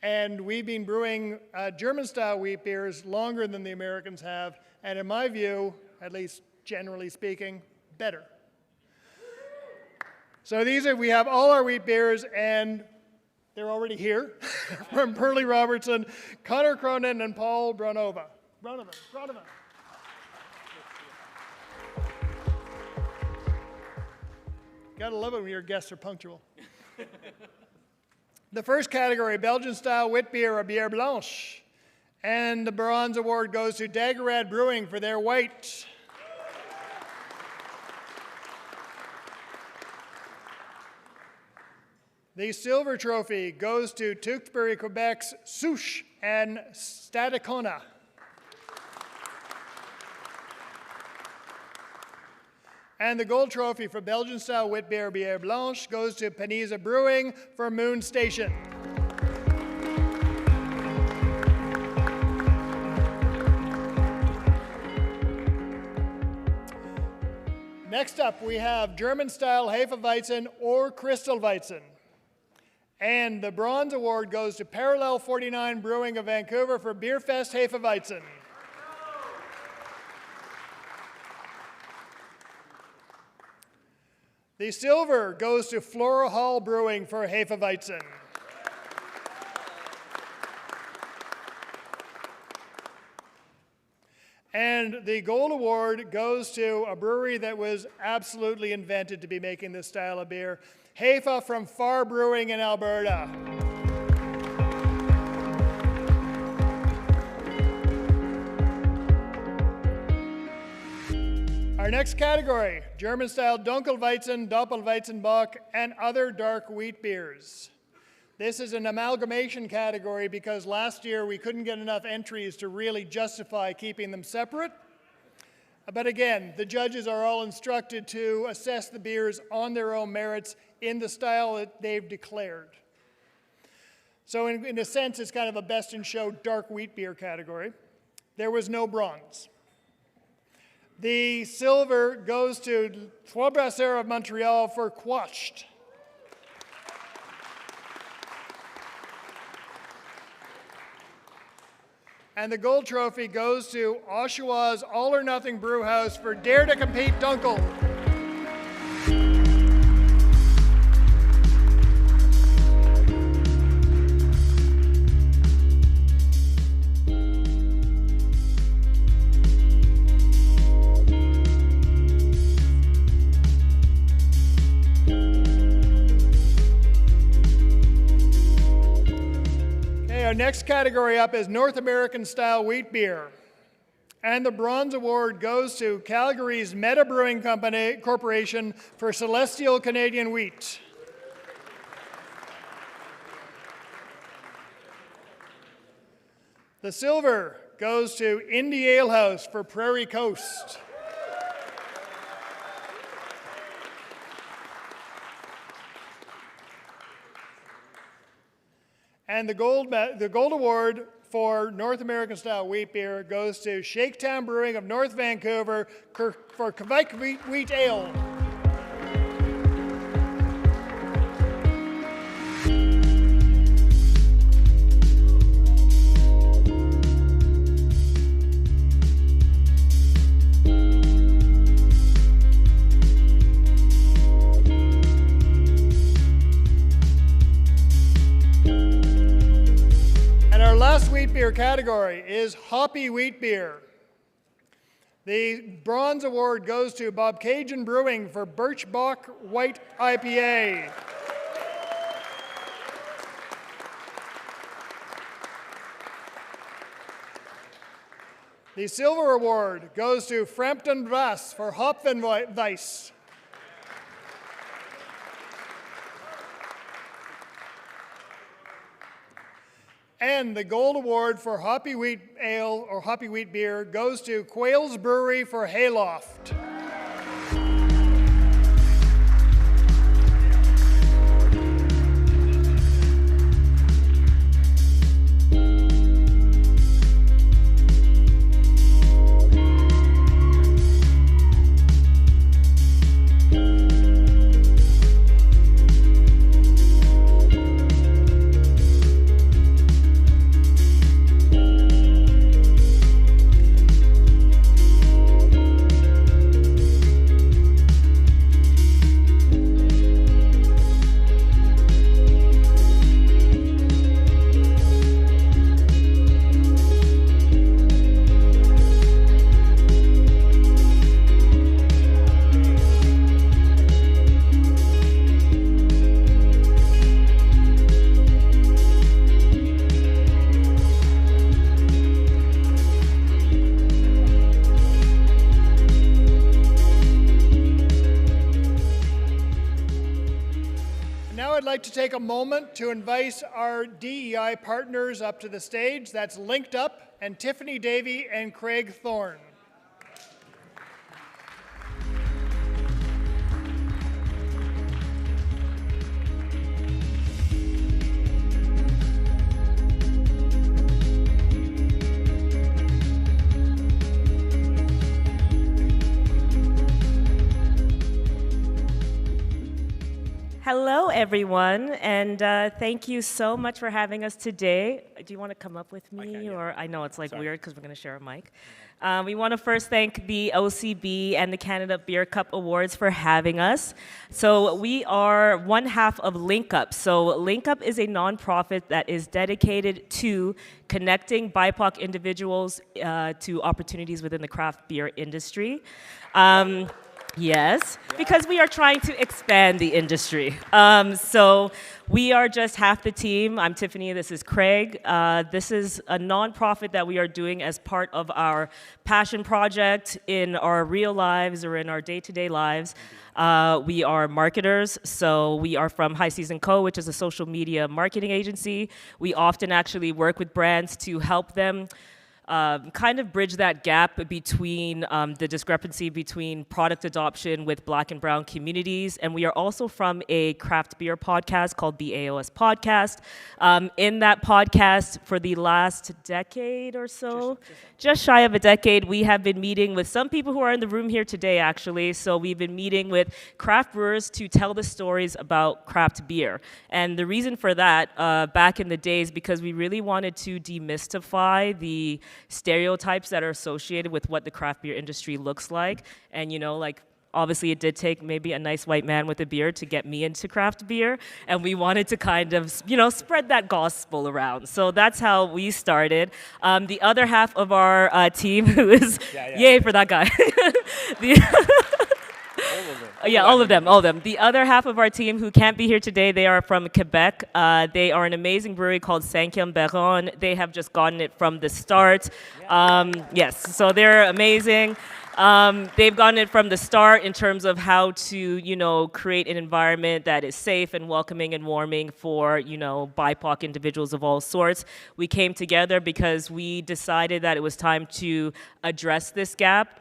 And we've been brewing German-style wheat beers longer than the Americans have, and in my view, at least generally speaking, better. So we have all our wheat beers, and they're already here from Pearlie Robertson, Connor Cronin, and Paul Bronovan. Gotta love it when your guests are punctual. The first category, Belgian-style wit beer or bière blanche. And the bronze award goes to Daggerad Brewing for their white. The silver trophy goes to Tewkesbury, Quebec's Souche and Stadacona. And the gold trophy for Belgian-style wit beer bière blanche goes to Peniza Brewing for Moon Station. Next up, we have German-style Hefeweizen or Crystalweizen. And the bronze award goes to Parallel 49 Brewing of Vancouver for Beerfest Hefeweizen. The silver goes to Flora Hall Brewing for Hefeweizen. And the gold award goes to a brewery that was absolutely invented to be making this style of beer, Hefe from Far Brewing in Alberta. Our next category, German-style Dunkelweizen, Doppelweizenbock, and other dark wheat beers. This is an amalgamation category because last year we couldn't get enough entries to really justify keeping them separate. But again, the judges are all instructed to assess the beers on their own merits in the style that they've declared. So in a sense, it's kind of a best-in-show dark wheat beer category. There was no bronze. The silver goes to Trois Brasseurs of Montreal for Quashed. And the gold trophy goes to Oshawa's All or Nothing Brewhouse for Dare to Compete Dunkel. Our next category up is North American style wheat beer. And the bronze award goes to Calgary's Meta Brewing Corporation for Celestial Canadian Wheat. The silver goes to Indie Ale House for Prairie Coast. And the gold award for North American style wheat beer goes to Shaketown Brewing of North Vancouver for Quebec Wheat Ale. Wheat beer category is hoppy wheat beer. The bronze award goes to Bob Cajun Brewing for Birch Bock White IPA. The silver award goes to Frampton Brass for Hopfenweiss. And the gold award for hoppy wheat ale or hoppy wheat beer goes to Quail's Brewery for Hayloft. I'd like to take a moment to invite our DEI partners up to the stage. That's Linked Up and Tiffany Davey and Craig Thorne. Hello, everyone, and thank you so much for having us today. Do you want to come up with me, or I know it's like weird because we're going to share a mic. We want to first thank the OCB and the Canada Beer Cup Awards for having us. So we are one half of Link Up. So Link Up is a nonprofit that is dedicated to connecting BIPOC individuals to opportunities within the craft beer industry. Yes, because we are trying to expand the industry. So we are just half the team. I'm Tiffany, this is Craig. This is a nonprofit that we are doing as part of our passion project in our real lives or in our day-to-day lives. We are marketers, so we are from High Season Co., which is a social media marketing agency. We often actually work with brands to help them kind of bridge that gap between the discrepancy between product adoption with Black and Brown communities. And we are also from a craft beer podcast called the AOS Podcast. In that podcast, for the last decade or so, just shy of a decade, we have been meeting with some people who are in the room here today, actually. So we've been meeting with craft brewers to tell the stories about craft beer. And the reason for that, back in the days, because we really wanted to demystify the stereotypes that are associated with what the craft beer industry looks like. And, you know, like, obviously it did take maybe a nice white man with a beard to get me into craft beer. And we wanted to kind of, you know, spread that gospel around. So that's how we started. The other half of our team, who is, yay for that guy. All of them. The other half of our team who can't be here today, they are from Quebec. They are an amazing brewery called Saint-Kim-Baron. They have just gotten it from the start. Yes, so they're amazing. They've gotten it from the start in terms of how to, you know, create an environment that is safe and welcoming and warming for, you know, BIPOC individuals of all sorts. We came together because we decided that it was time to address this gap.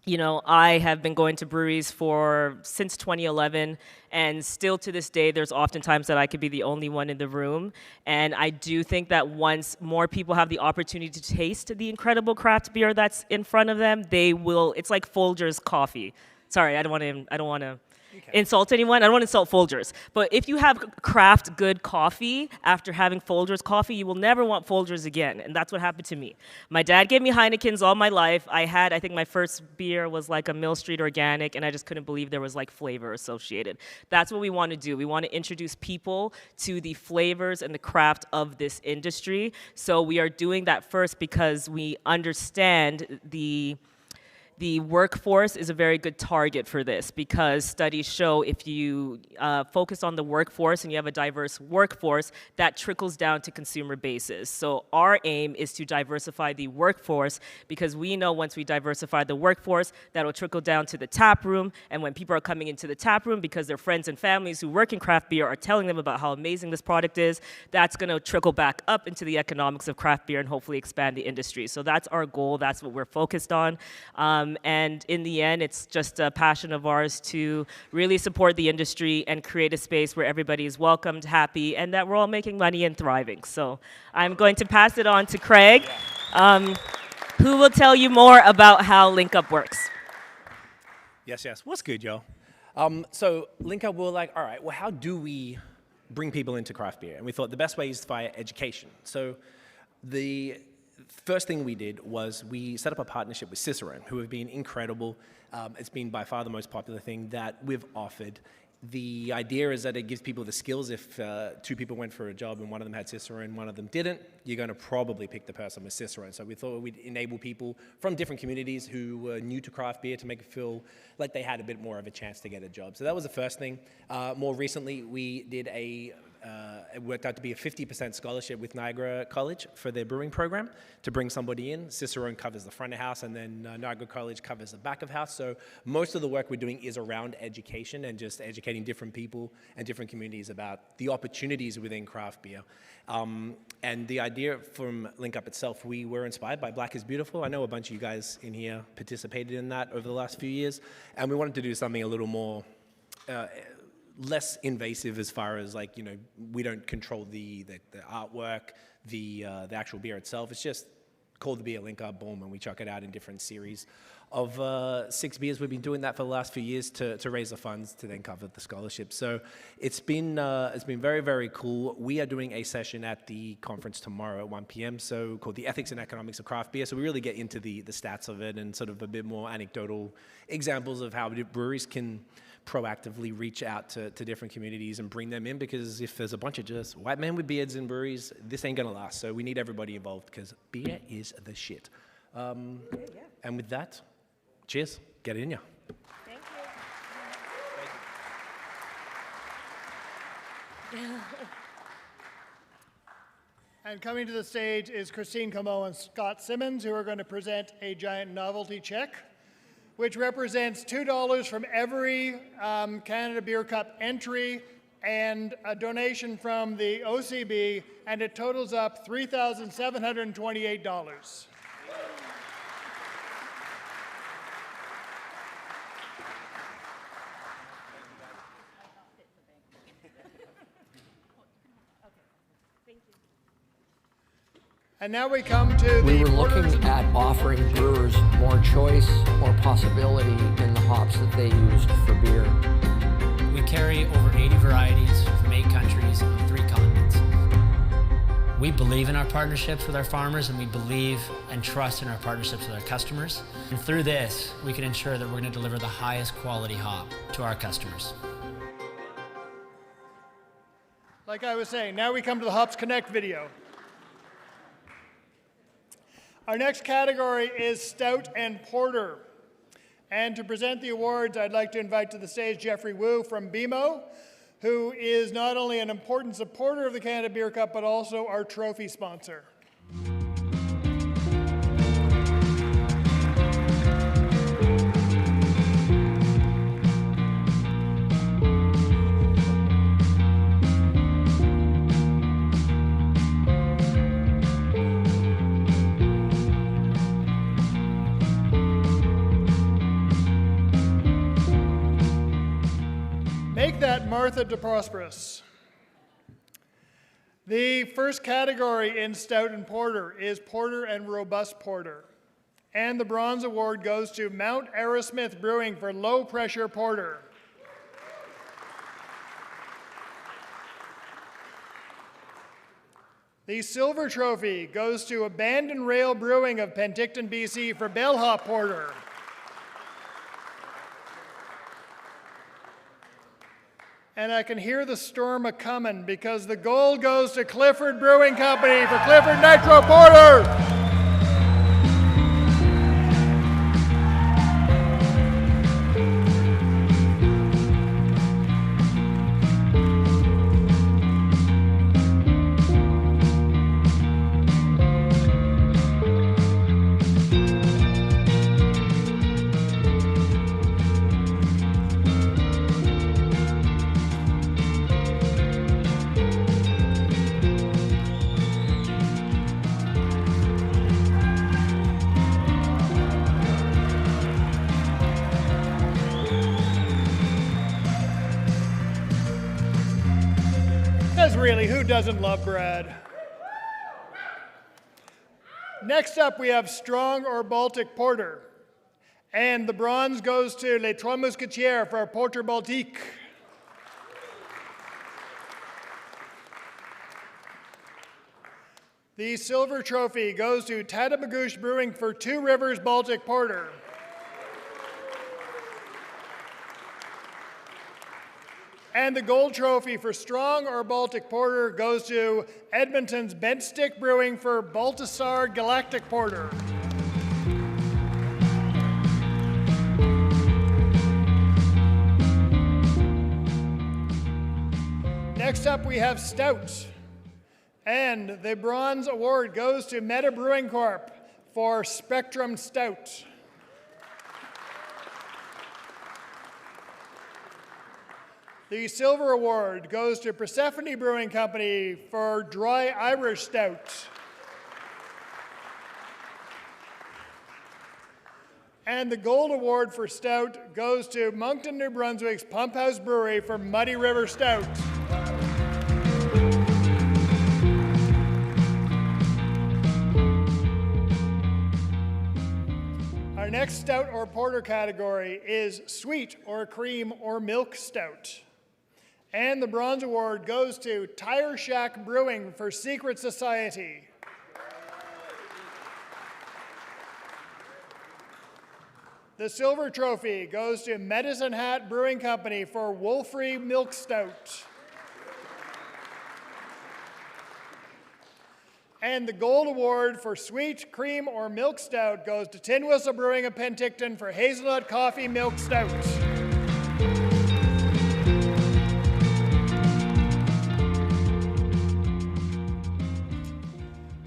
You know, I have been going to breweries since 2011, and still to this day, there's oftentimes that I could be the only one in the room. And I do think that once more people have the opportunity to taste the incredible craft beer that's in front of them, they will. It's like Folgers coffee. Sorry, I don't want to insult anyone. I don't want to insult Folgers. But if you have craft good coffee after having Folgers coffee, you will never want Folgers again. And that's what happened to me. My dad gave me Heinekens all my life. I think my first beer was like a Mill Street Organic, and I just couldn't believe there was like flavor associated. That's what we want to do. We want to introduce people to the flavors and the craft of this industry. So we are doing that first because we understand the workforce is a very good target for this, because studies show if you focus on the workforce and you have a diverse workforce, that trickles down to consumer bases. So our aim is to diversify the workforce, because we know once we diversify the workforce, that'll trickle down to the tap room. And when people are coming into the tap room because their friends and families who work in craft beer are telling them about how amazing this product is, that's going to trickle back up into the economics of craft beer and hopefully expand the industry. So that's our goal. That's what we're focused on. And in the end, it's just a passion of ours to really support the industry and create a space where everybody is welcomed, happy, and that we're all making money and thriving. So I'm going to pass it on to Craig, who will tell you more about how Link Up works. Yes. What's good, y'all? So Link Up, we're like, all right, well, how do we bring people into craft beer? And we thought the best way is via education. So the first thing we did was we set up a partnership with Cicerone, who have been incredible. It's been by far the most popular thing that we've offered. The idea is that it gives people the skills. If two people went for a job and one of them had Cicerone, one of them didn't, you're going to probably pick the person with Cicerone. So we thought we'd enable people from different communities who were new to craft beer to make it feel like they had a bit more of a chance to get a job. So that was the first thing. More recently, we did a it worked out to be a 50% scholarship with Niagara College for their brewing program to bring somebody in. Cicerone covers the front of house, and then Niagara College covers the back of house. So most of the work we're doing is around education and just educating different people and different communities about the opportunities within craft beer. And the idea from Link Up itself, we were inspired by Black is Beautiful. I know a bunch of you guys in here participated in that over the last few years, and we wanted to do something a little more less invasive as far as, like, you know, we don't control the artwork, the actual beer itself. It's just called the beer Link Up, boom, and we chuck it out in different series of 6 beers. We've been doing that for the last few years to raise the funds to then cover the scholarship. So it's been very, very cool. We are doing a session at the conference tomorrow at 1 p.m. so called the Ethics and Economics of Craft Beer. So we really get into the stats of it and sort of a bit more anecdotal examples of how breweries can proactively reach out to different communities and bring them in, because if there's a bunch of just white men with beards in breweries, this ain't gonna last. So we need everybody involved, because beer is the shit. And with that, cheers, get it in ya. Thank you. And coming to the stage is Christine Comeau and Scott Simmons, who are going to present a giant novelty check, which represents $2 from every Canada Beer Cup entry and a donation from the OCB, and it totals up $3,728. And now we come to the... We were looking at offering brewers more choice, more possibility in the hops that they used for beer. We carry over 80 varieties from 8 countries on 3 continents. We believe in our partnerships with our farmers, and we believe and trust in our partnerships with our customers. And through this, we can ensure that we're going to deliver the highest quality hop to our customers. Like I was saying, now we come to the Hops Connect video. Our next category is Stout and Porter. And to present the awards, I'd like to invite to the stage Jeffrey Wu from BMO, who is not only an important supporter of the Canada Beer Cup, but also our trophy sponsor. Make that Martha DeProsperous. The first category in Stout and Porter is Porter and Robust Porter. And the Bronze Award goes to Mount Arrowsmith Brewing for Low Pressure Porter. The Silver Trophy goes to Abandoned Rail Brewing of Penticton, BC for Bellhop Porter. And I can hear the storm a-comin', because the gold goes to Clifford Brewing Company for Clifford Nitro Porter. Really, who doesn't love Brad? Next up, we have Strong or Baltic Porter. And the bronze goes to Les Trois Mousquetières for Porter Baltique. The silver trophy goes to Tatamagouche Brewing for Two Rivers Baltic Porter. And the gold trophy for Strong or Baltic Porter goes to Edmonton's Bent Stick Brewing for Baltasar Galactic Porter. Next up, we have Stout. And the Bronze Award goes to Meta Brewing Corp. For Spectrum Stout. The Silver Award goes to Persephone Brewing Company for Dry Irish Stout. And the Gold Award for Stout goes to Moncton, New Brunswick's Pump House Brewery for Muddy River Stout. Our next stout or porter category is sweet or cream or milk stout. And the Bronze Award goes to Tire Shack Brewing for Secret Society. The Silver Trophy goes to Medicine Hat Brewing Company for Wolfrey Milk Stout. And the Gold Award for Sweet, Cream, or Milk Stout goes to Tin Whistle Brewing of Penticton for Hazelnut Coffee Milk Stout.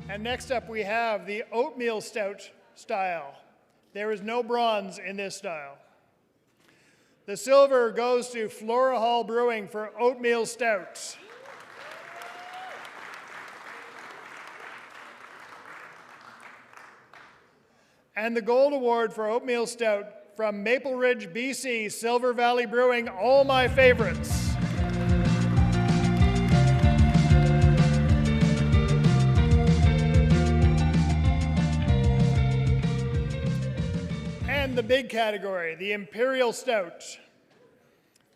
And next up we have the Oatmeal Stout style. There is no bronze in this style. The silver goes to Flora Hall Brewing for Oatmeal Stout. And the Gold Award for Oatmeal Stout from Maple Ridge, BC, Silver Valley Brewing, all my favorites. And the big category, the Imperial Stout.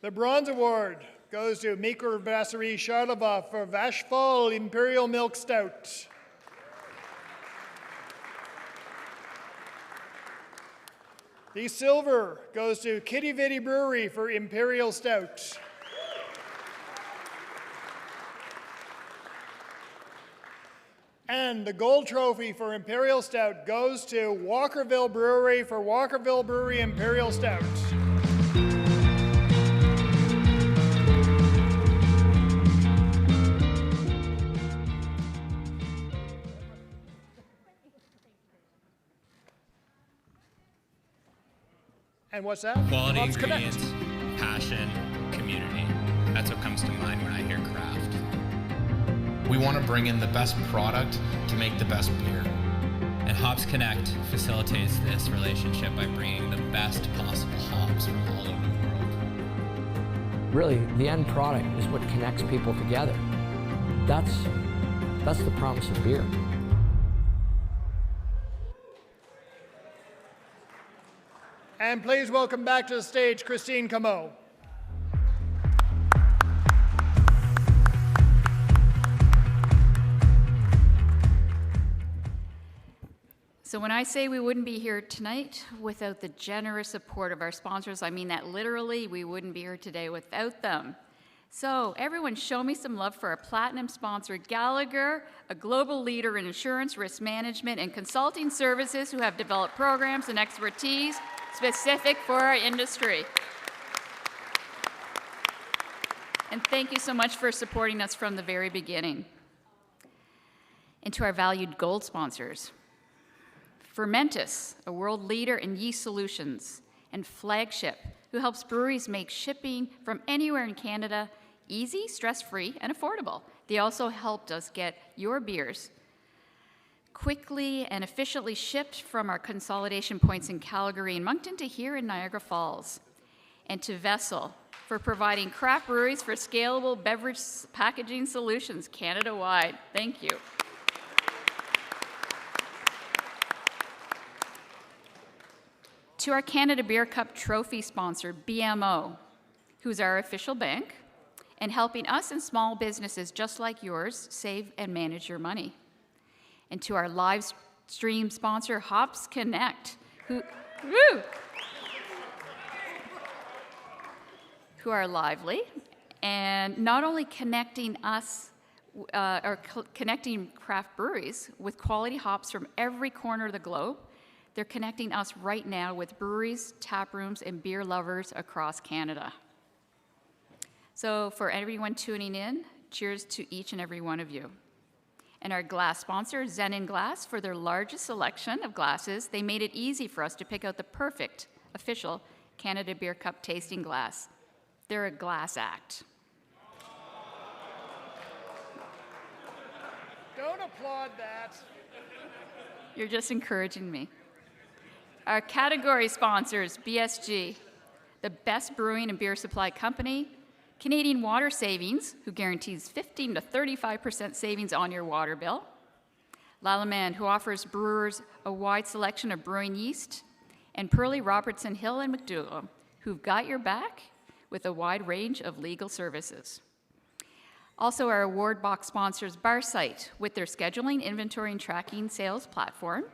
The Bronze Award goes to Microbrasserie Charlevoix for Vachefol Imperial Milk Stout. The silver goes to Kitty Vitty Brewery for Imperial Stout. And the gold trophy for Imperial Stout goes to Walkerville Brewery for Walkerville Brewery Imperial Stout. And what's that? Quality Hops ingredients, Connect. passion, community. That's what comes to mind when I hear craft. We want to bring in the best product to make the best beer. And Hops Connect facilitates this relationship by bringing the best possible hops from all over the world. Really, the end product is what connects people together. That's the promise of beer. And please welcome back to the stage Christine Comeau. So when I say we wouldn't be here tonight without the generous support of our sponsors, I mean that literally. We wouldn't be here today without them. So everyone show me some love for our platinum sponsor, Gallagher, a global leader in insurance, risk management, and consulting services who have developed programs and expertise specific for our industry. And thank you so much for supporting us from the very beginning. And to our valued gold sponsors, Fermentus, a world leader in yeast solutions, and Flagship, who helps breweries make shipping from anywhere in Canada easy, stress-free, and affordable. They also helped us get your beers quickly and efficiently shipped from our consolidation points in Calgary and Moncton to here in Niagara Falls. And to Vessel for providing craft breweries for scalable beverage packaging solutions Canada-wide. Thank you. To our Canada Beer Cup trophy sponsor, BMO, who's our official bank, and helping us and small businesses just like yours save and manage your money. And to our live stream sponsor, Hops Connect, who are lively and not only connecting us connecting craft breweries with quality hops from every corner of the globe, they're connecting us right now with breweries, tap rooms, and beer lovers across Canada. So for everyone tuning in, Cheers to each and every one of you. And our glass sponsor, Zenin Glass, for their largest selection of glasses, they made it easy for us to pick out the perfect official Canada Beer Cup tasting glass. They're a glass act. Don't applaud that. You're just encouraging me. Our category sponsors, BSG, the best brewing and beer supply company, Canadian Water Savings, who guarantees 15 to 35% savings on your water bill, Lallemand, who offers brewers a wide selection of brewing yeast, and Pearlie Robertson Hill and McDougall, who've got your back with a wide range of legal services. Also, our award box sponsors, Barsight, with their scheduling, inventory, and tracking sales platform,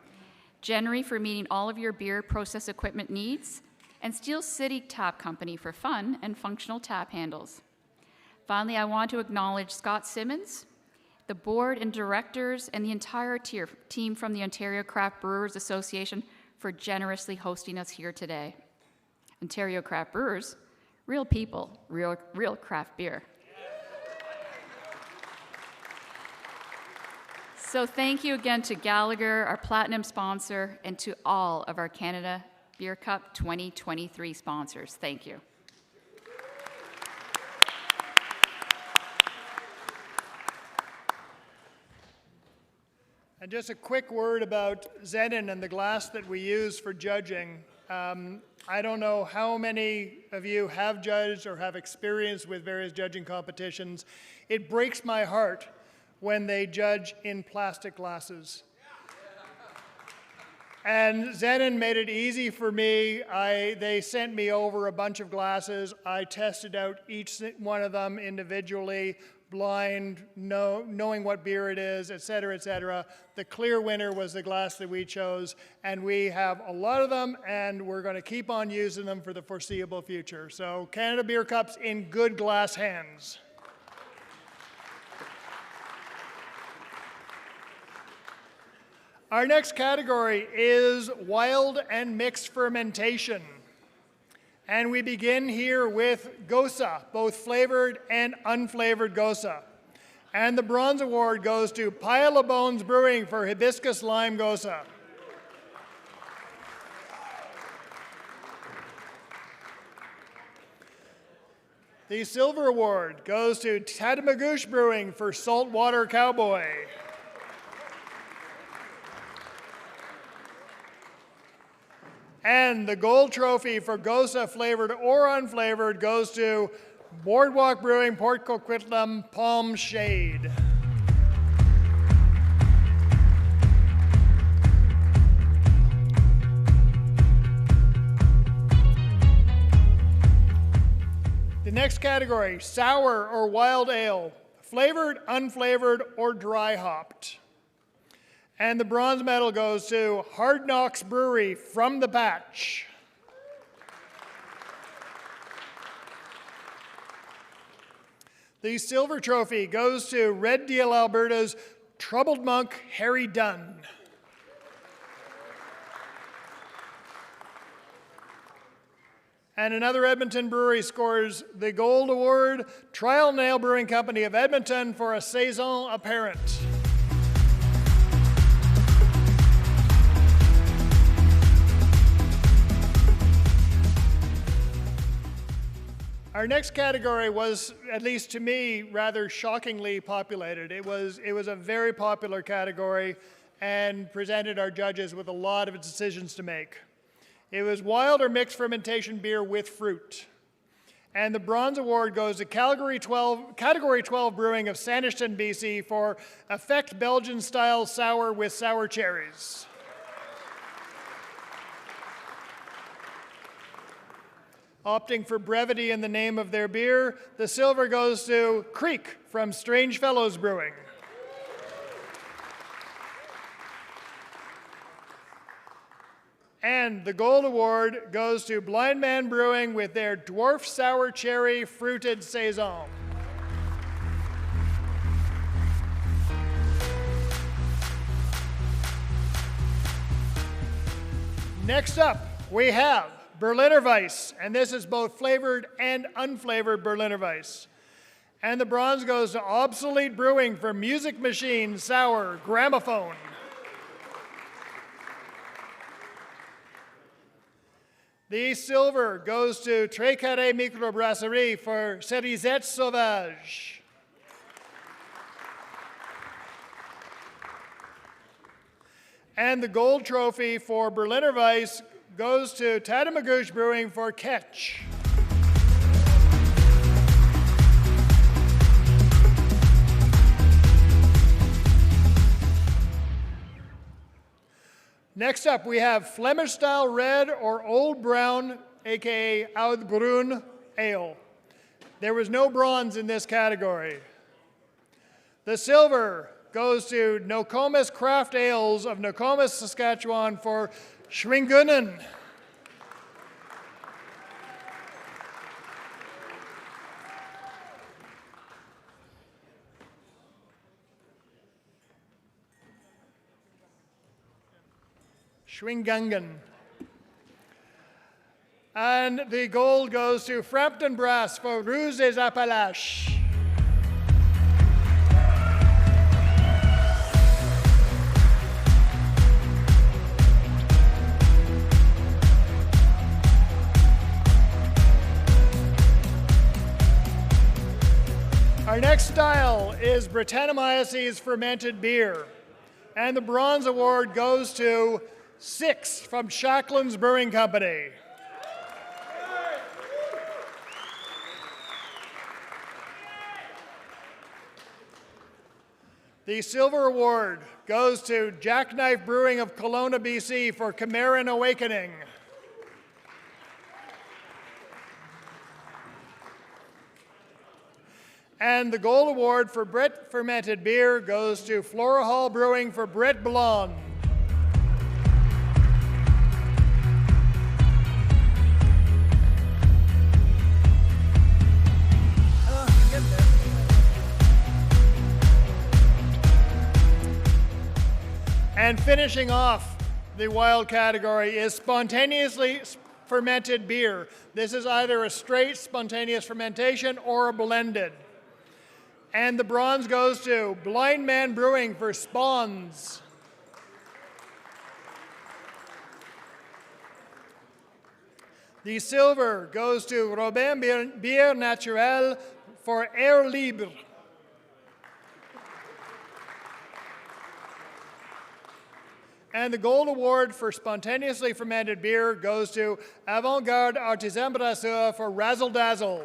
Genry for meeting all of your beer process equipment needs, and Steel City Tap Company for fun and functional tap handles. Finally, I want to acknowledge Scott Simmons, the board and directors, and the entire team from the Ontario Craft Brewers Association for generously hosting us here today. Ontario Craft Brewers, real people, real craft beer. So thank you again to Gallagher, our platinum sponsor, and to all of our Canada Beer Cup 2023 sponsors. Thank you. And just a quick word about Zenin and the glass that we use for judging. I don't know how many of you have judged or have experience with various judging competitions. It breaks my heart when they judge in plastic glasses. And Zenin made it easy for me. They sent me over a bunch of glasses. I tested out each one of them individually, blind, knowing what beer it is, et cetera, et cetera. The clear winner was the glass that we chose, and we have a lot of them, and we're going to keep on using them for the foreseeable future. So Canada Beer Cups in good glass hands. Our next category is wild and mixed fermentation. And we begin here with Gosa, both flavored and unflavored Gosa. And the bronze award goes to Pile of Bones Brewing for Hibiscus Lime Gosa. The silver award goes to Tatamagouche Brewing for Saltwater Cowboy. And the gold trophy for Gosa flavored or unflavored goes to Boardwalk Brewing, Port Coquitlam, Palm Shade. The next category, sour or wild ale, flavored, unflavored, or dry hopped. And the bronze medal goes to Hard Knocks Brewery from the Patch. The silver trophy goes to Red Deal Alberta's Troubled Monk Harry Dunn. And another Edmonton brewery scores the gold award, Trial Nail Brewing Company of Edmonton for a Saison Apparent. Our next category was, at least to me, rather shockingly populated. It was a very popular category and presented our judges with a lot of decisions to make. It was wild or mixed fermentation beer with fruit. And the bronze award goes to Category 12 Brewing of Sanderson, BC for Effect Belgian-style sour with sour cherries. Opting for brevity in the name of their beer, the silver goes to Creek from Strange Fellows Brewing. And the gold award goes to Blind Man Brewing with their Dwarf Sour Cherry Fruited Saison. Next up, we have Berliner Weiss, and this is both flavored and unflavored Berliner Weiss. And the bronze goes to Obsolete Brewing for Music Machine Sour Gramophone. The silver goes to Très Carré Microbrasserie for Cerisette Sauvage. And the gold trophy for Berliner Weiss goes to Tatamagouche Brewing for Ketch. Next up, we have Flemish-style red or Old Brown, aka Oud Bruin ale. There was no bronze in this category. The silver goes to Nokomis Craft Ales of Nokomis, Saskatchewan for Schwingunnen. Schwingungan. And the gold goes to Frampton Brass for Ruse des Appalaches. Our next style is Brettanomyces fermented beer. And the bronze award goes to 6 from Shacklin's Brewing Company. The silver award goes to Jackknife Brewing of Kelowna, BC for Chimeran Awakening. And the gold award for Brett fermented beer goes to Flora Hall Brewing for Brett Blonde. And finishing off the wild category is spontaneously fermented beer. This is either a straight spontaneous fermentation or a blended. And the bronze goes to Blind Man Brewing for Spawns. The silver goes to Robin Bière Naturelle for Air Libre. And the gold award for spontaneously fermented beer goes to Avant-Garde Artisan Brasseur for Razzle Dazzle.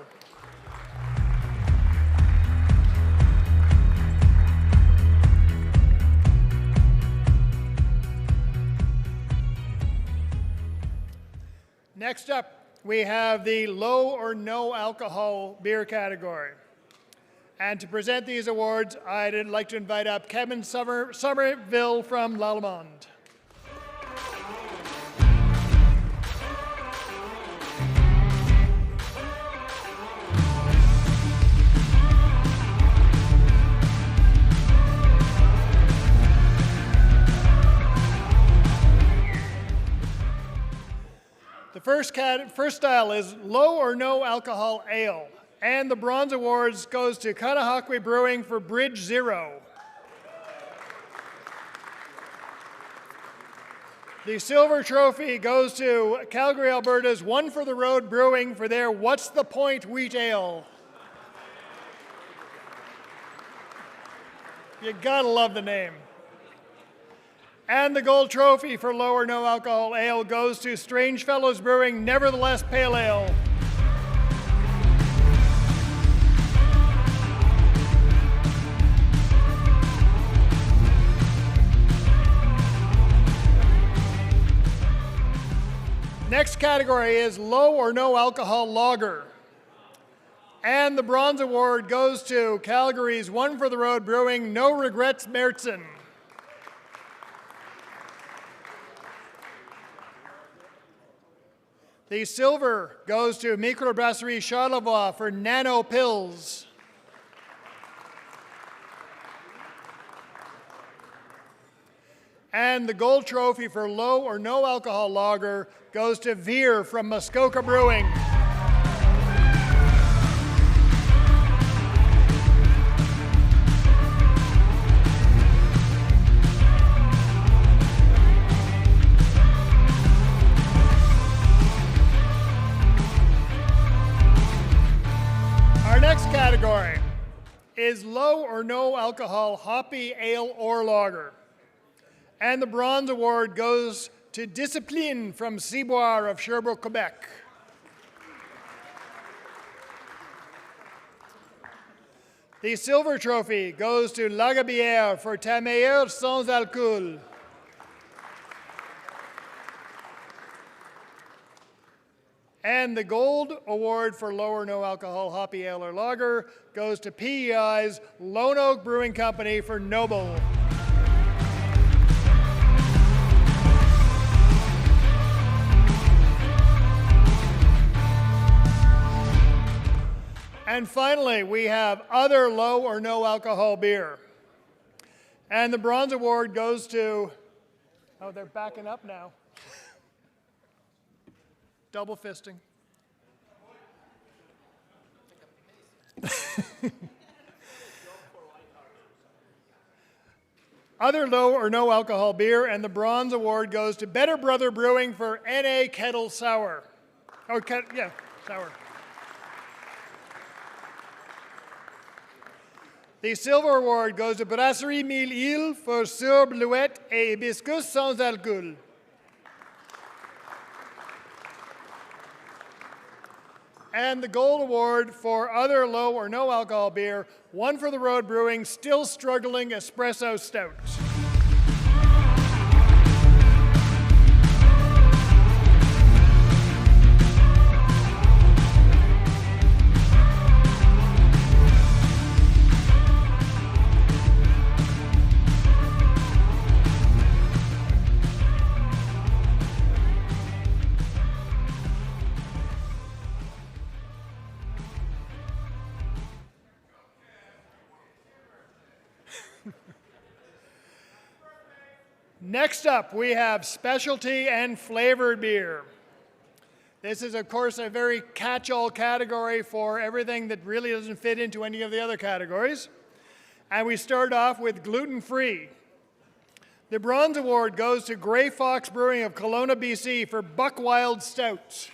Next up, we have the low or no alcohol beer category. And to present these awards, I'd like to invite up Kevin Somerville from Lallemande. The first style is low or no alcohol ale. And the bronze awards goes to Kanahakwe Brewing for Bridge Zero. The silver trophy goes to Calgary, Alberta's One for the Road Brewing for their What's the Point wheat ale. You gotta love the name. And the gold trophy for low or no alcohol ale goes to Strange Fellows Brewing Nevertheless Pale Ale. Next category is low or no alcohol lager. And the bronze award goes to Calgary's One for the Road Brewing No Regrets Märzen. The silver goes to Microbrasserie Charlevoix for Nano Pills. And the gold trophy for low or no alcohol lager goes to Veer from Muskoka Brewing. next category is low or no alcohol hoppy ale or lager. And the bronze award goes to Discipline from Ciboire of Sherbrooke, Quebec. The silver trophy goes to Lagabière for Ta meilleure sans alcool. And the gold award for low or no alcohol hoppy ale or lager goes to PEI's Lone Oak Brewing Company for Noble. And finally, we have other low or no alcohol beer. And the bronze award goes to, oh, they're backing up now. Double fisting. Other low or no alcohol beer, and the bronze award goes to Better Brother Brewing for NA Kettle Sour. Oh, yeah, sour. The silver award goes to Brasserie Mille Îles for Sur Bluette et Hibiscus sans alcool. And the gold award for other low or no alcohol beer, one for the Road Brewing Still Struggling Espresso Stout. Next up, we have specialty and flavored beer. This is, of course, a very catch-all category for everything that really doesn't fit into any of the other categories. And we start off with gluten-free. The bronze award goes to Grey Fox Brewing of Kelowna, BC for Buck Wild Stout.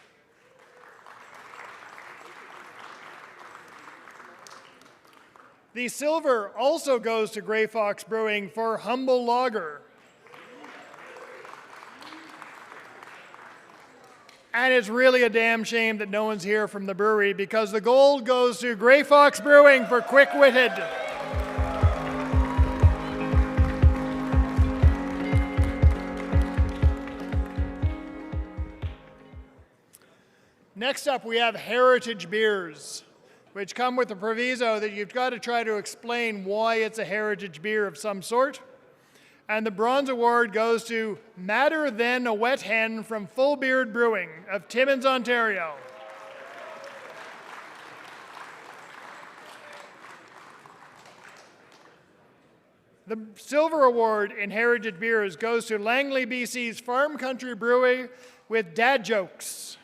The silver also goes to Grey Fox Brewing for Humble Lager. And it's really a damn shame that no one's here from the brewery because the gold goes to Grey Fox Brewing for Quick Witted. Next up, we have heritage beers, which come with the proviso that you've got to try to explain why it's a heritage beer of some sort. And the bronze award goes to Madder Than a Wet Hen from Full Beard Brewing of Timmins, Ontario. The silver award in heritage beers goes to Langley, BC's Farm Country Brewery with Dad Jokes.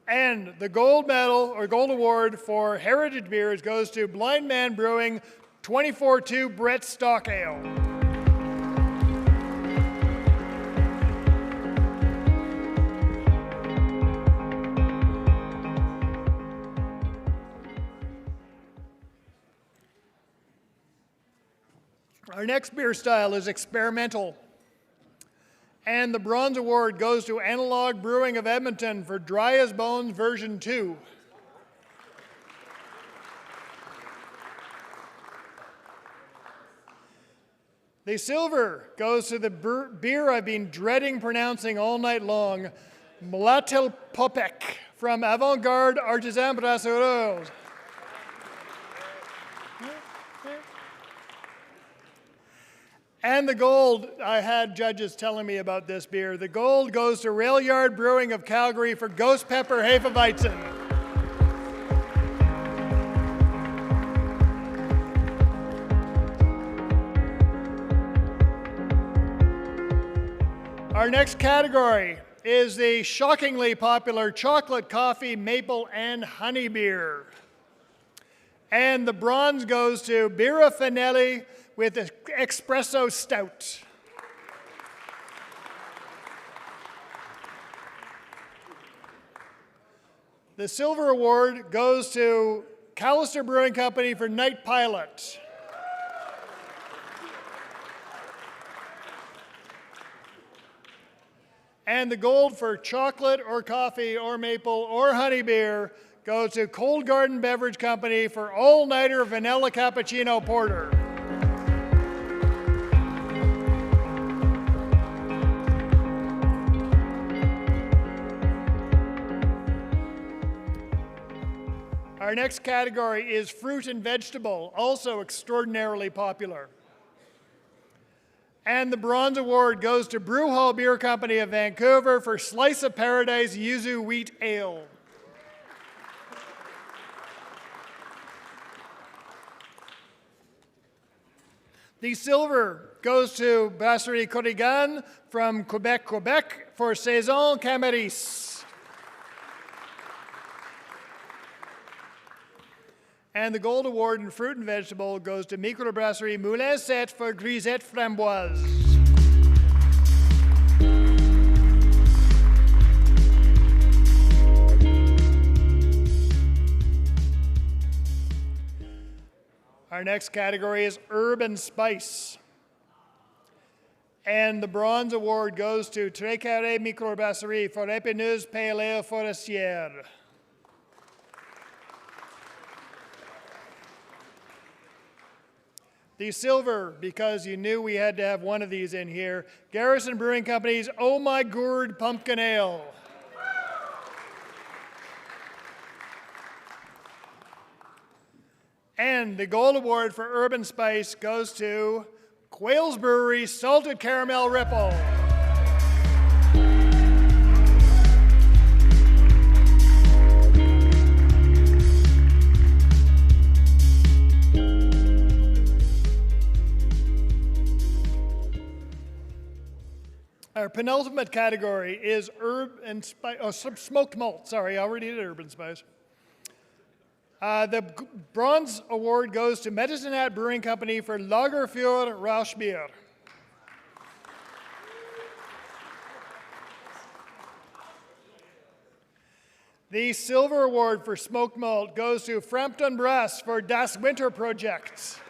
And the gold medal or gold award for heritage beers goes to Blind Man Brewing 24-2 Brett Stock Ale. Our next beer style is experimental. And the bronze award goes to Analog Brewing of Edmonton for Dry as Bones version 2. The silver goes to the beer I've been dreading pronouncing all night long, Mlatelpopek from Avant-Garde Artisan Brasseurs. And the gold, I had judges telling me about this beer. The gold goes to Rail Yard Brewing of Calgary for Ghost Pepper Hefeweizen. Our next category is the shockingly popular chocolate, coffee, maple, and honey beer. And the bronze goes to Birra Finelli with Espresso Stout. The silver award goes to Callister Brewing Company for Night Pilot. And the gold for chocolate or coffee or maple or honey beer goes to Cold Garden Beverage Company for all-nighter vanilla cappuccino porter. Our next category is fruit and vegetable, also extraordinarily popular. And the bronze award goes to Brew Hall Beer Company of Vancouver for Slice of Paradise Yuzu Wheat Ale. The silver goes to Brasserie Corrigan from Quebec, Quebec for Saison Camaris. And the gold award in fruit and vegetable goes to Microbrasserie Moulin 7 for Grisette Framboise. Our next category is herb and spice. And the bronze award goes to Très Carré Microbrasserie for Épineuse Pale Ale Forestière. The silver, because you knew we had to have one of these in here, Garrison Brewing Company's Oh My Gourd Pumpkin Ale. And the gold award for Urban Spice goes to Quail's Brewery Salted Caramel Ripple. Our penultimate category is herb and spice, smoked malt. Sorry, I already did urban spice. The bronze award goes to Medicine Hat Brewing Company for Lagerfeuer Rauchbier. The silver award for smoked malt goes to Frampton Brass for Das Winter Project.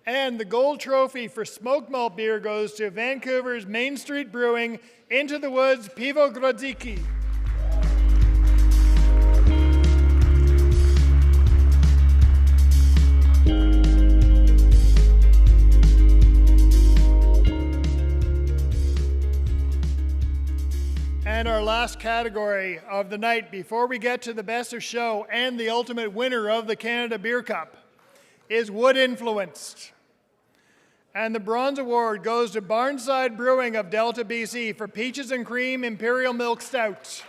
And the gold trophy for smoked malt beer goes to Vancouver's Main Street Brewing Into the Woods Pivo Grodziki. And our last category of the night, before we get to the best of show and the ultimate winner of the Canada Beer Cup, is wood influenced. And the bronze award goes to Barnside Brewing of Delta, BC for Peaches and Cream Imperial Milk Stout.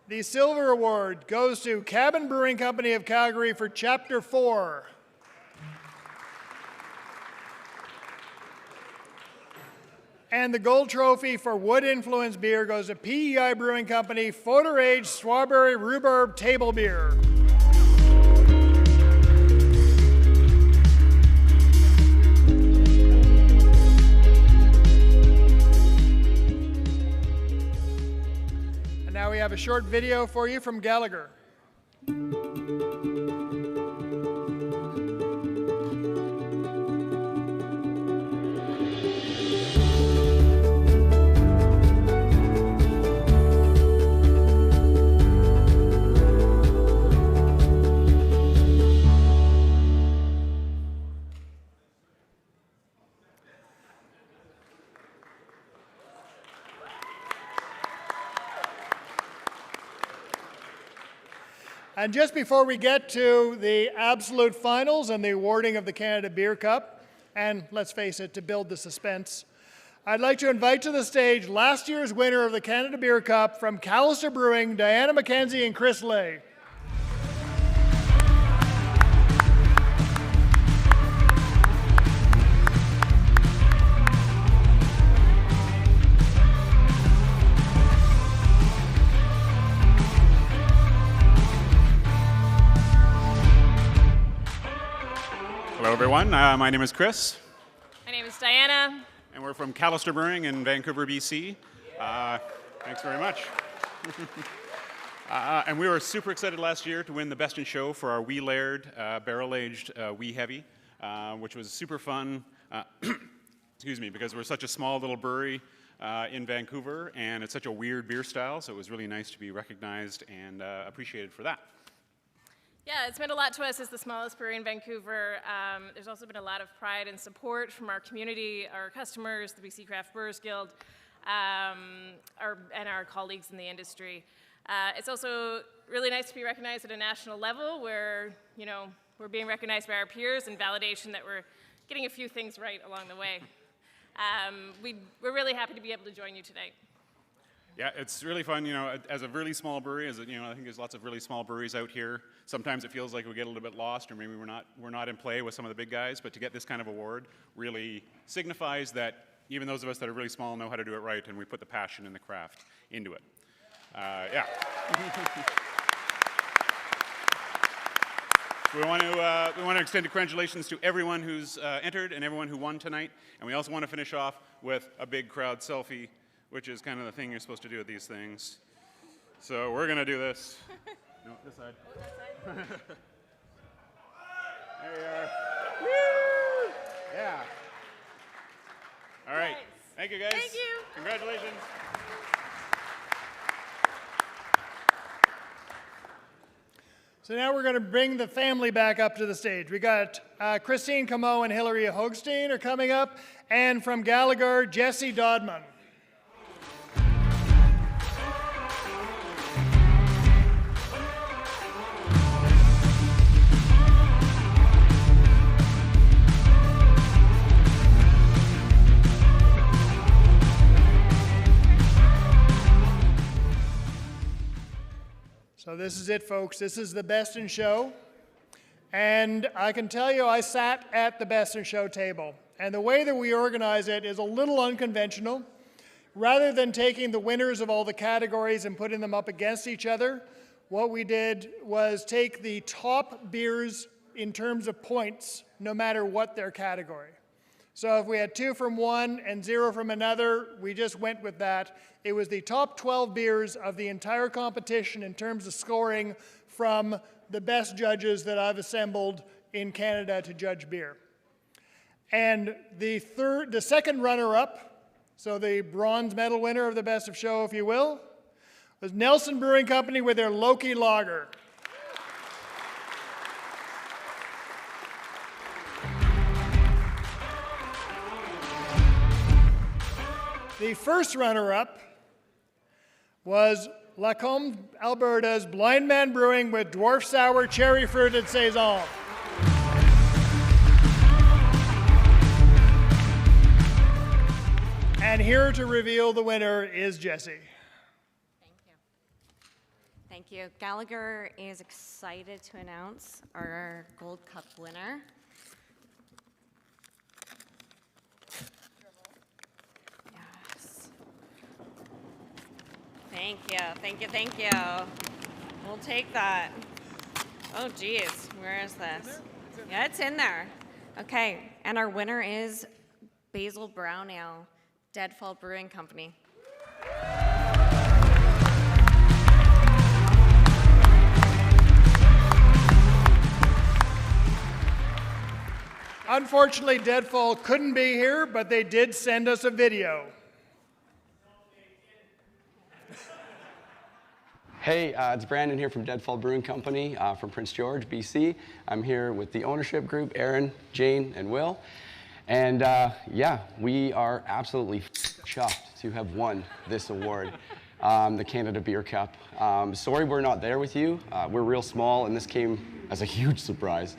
The silver award goes to Cabin Brewing Company of Calgary for Chapter 4. And the gold trophy for wood influenced beer goes to PEI Brewing Company Photo Age Strawberry Rhubarb Table Beer. And now we have a short video for you from Gallagher. And just before we get to the absolute finals and the awarding of the Canada Beer Cup, and let's face it, to build the suspense, I'd like to invite to the stage last year's winner of the Canada Beer Cup from Callister Brewing, Diana McKenzie and Chris Lay. Hello, everyone. My name is Chris. My name is Diana. And we're from Callister Brewing in Vancouver, BC. Thanks very much. And we were super excited last year to win the Best in Show for our Wee Laird barrel-aged Wee Heavy, which was super fun. Excuse me, because we're such a small little brewery in Vancouver, and it's such a weird beer style, so it was really nice to be recognized and appreciated for that. Yeah, it's meant a lot to us as the smallest brewery in Vancouver. There's also been a lot of pride and support from our community, our customers, the BC Craft Brewers Guild, and our colleagues in the industry. It's also really nice to be recognized at a national level where, you know, we're being recognized by our peers and validation that we're getting a few things right along the way. We're really happy to be able to join you today. Yeah, it's really fun, you know, as a really small brewery, I think there's lots of really small breweries out here. Sometimes it feels like we get a little bit lost, or maybe we're not in play with some of the big guys, but to get this kind of award really signifies that even those of us that are really small know how to do it right, and we put the passion and the craft into it. Yeah. We want to extend congratulations to everyone who's entered and everyone who won tonight, and we also want to finish off with a big crowd selfie, which is kind of the thing you're supposed to do at these things. So we're going to do this. No, this side. Oh, that side? There you are. Woo! Yeah. All right. Nice. Thank you, guys. Thank you. Congratulations. So now we're going to bring the family back up to the stage. We got Christine Comeau and Hilary Hoegstein are coming up, and from Gallagher, Jesse Dodman. So this is it, folks. This is the Best in Show. And I can tell you, I sat at the Best in Show table. And the way that we organize it is a little unconventional. Rather than taking the winners of all the categories and putting them up against each other, what we did was take the top beers in terms of points, no matter what their category. So if we had 2 from one and 0 from another, we just went with that. It was the top 12 beers of the entire competition in terms of scoring from the best judges that I've assembled in Canada to judge beer. And the second runner-up, so the bronze medal winner of the Best of Show, if you will, was Nelson Brewing Company with their Loki Lager. The first runner-up was Lacombe, Alberta's Blind Man Brewing with Dwarf Sour Cherry Fruited Saison. And here to reveal the winner is Jessie. Thank you. Thank you. Gallagher is excited to announce our Gold Cup winner. Thank you, thank you, thank you. We'll take that. Oh, geez, where is this? Yeah, it's in there. Okay, and our winner is Basil Brown Ale, Deadfall Brewing Company. Unfortunately, Deadfall couldn't be here, but they did send us a video. Hey, it's Brandon here from Deadfall Brewing Company from Prince George, BC. I'm here with the ownership group, Aaron, Jane, and Will. And yeah, we are absolutely chuffed to have won this award, the Canada Beer Cup. Sorry we're not there with you. We're real small, and this came as a huge surprise,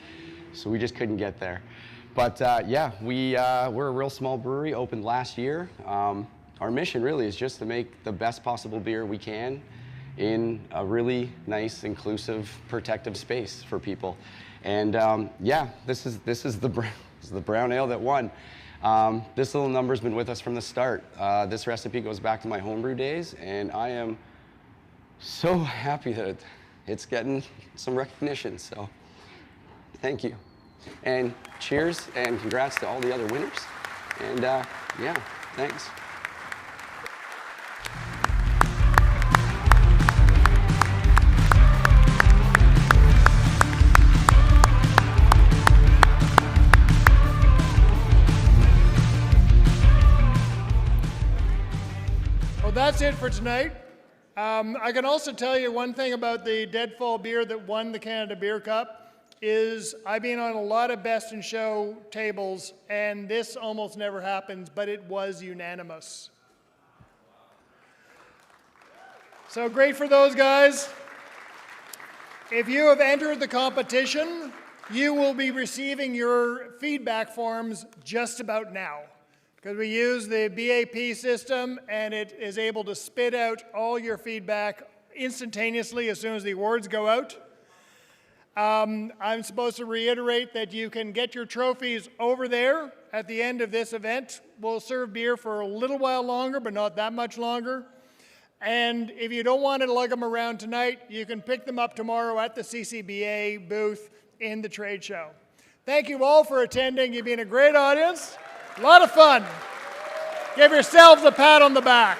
so we just couldn't get there. But yeah, we're a real small brewery, opened last year. Our mission really is just to make the best possible beer we can in a really nice, inclusive, protective space for people. And yeah, this is the brown ale that won. This little number's been with us from the start. This recipe goes back to my homebrew days, and I am so happy that it's getting some recognition, so thank you. And cheers and congrats to all the other winners. And yeah, thanks. Well, that's it for tonight. I can also tell you one thing about the Deadfall beer that won the Canada Beer Cup is I've been on a lot of best in show tables, and this almost never happens, but it was unanimous. So great for those guys. If you have entered the competition, you will be receiving your feedback forms just about now, because we use the BAP system and it is able to spit out all your feedback instantaneously as soon as the awards go out. I'm supposed to reiterate that you can get your trophies over there at the end of this event. We'll serve beer for a little while longer, but not that much longer. And if you don't want to lug them around tonight, you can pick them up tomorrow at the CCBA booth in the trade show. Thank you all for attending. You've been a great audience. A lot of fun. Give yourselves a pat on the back.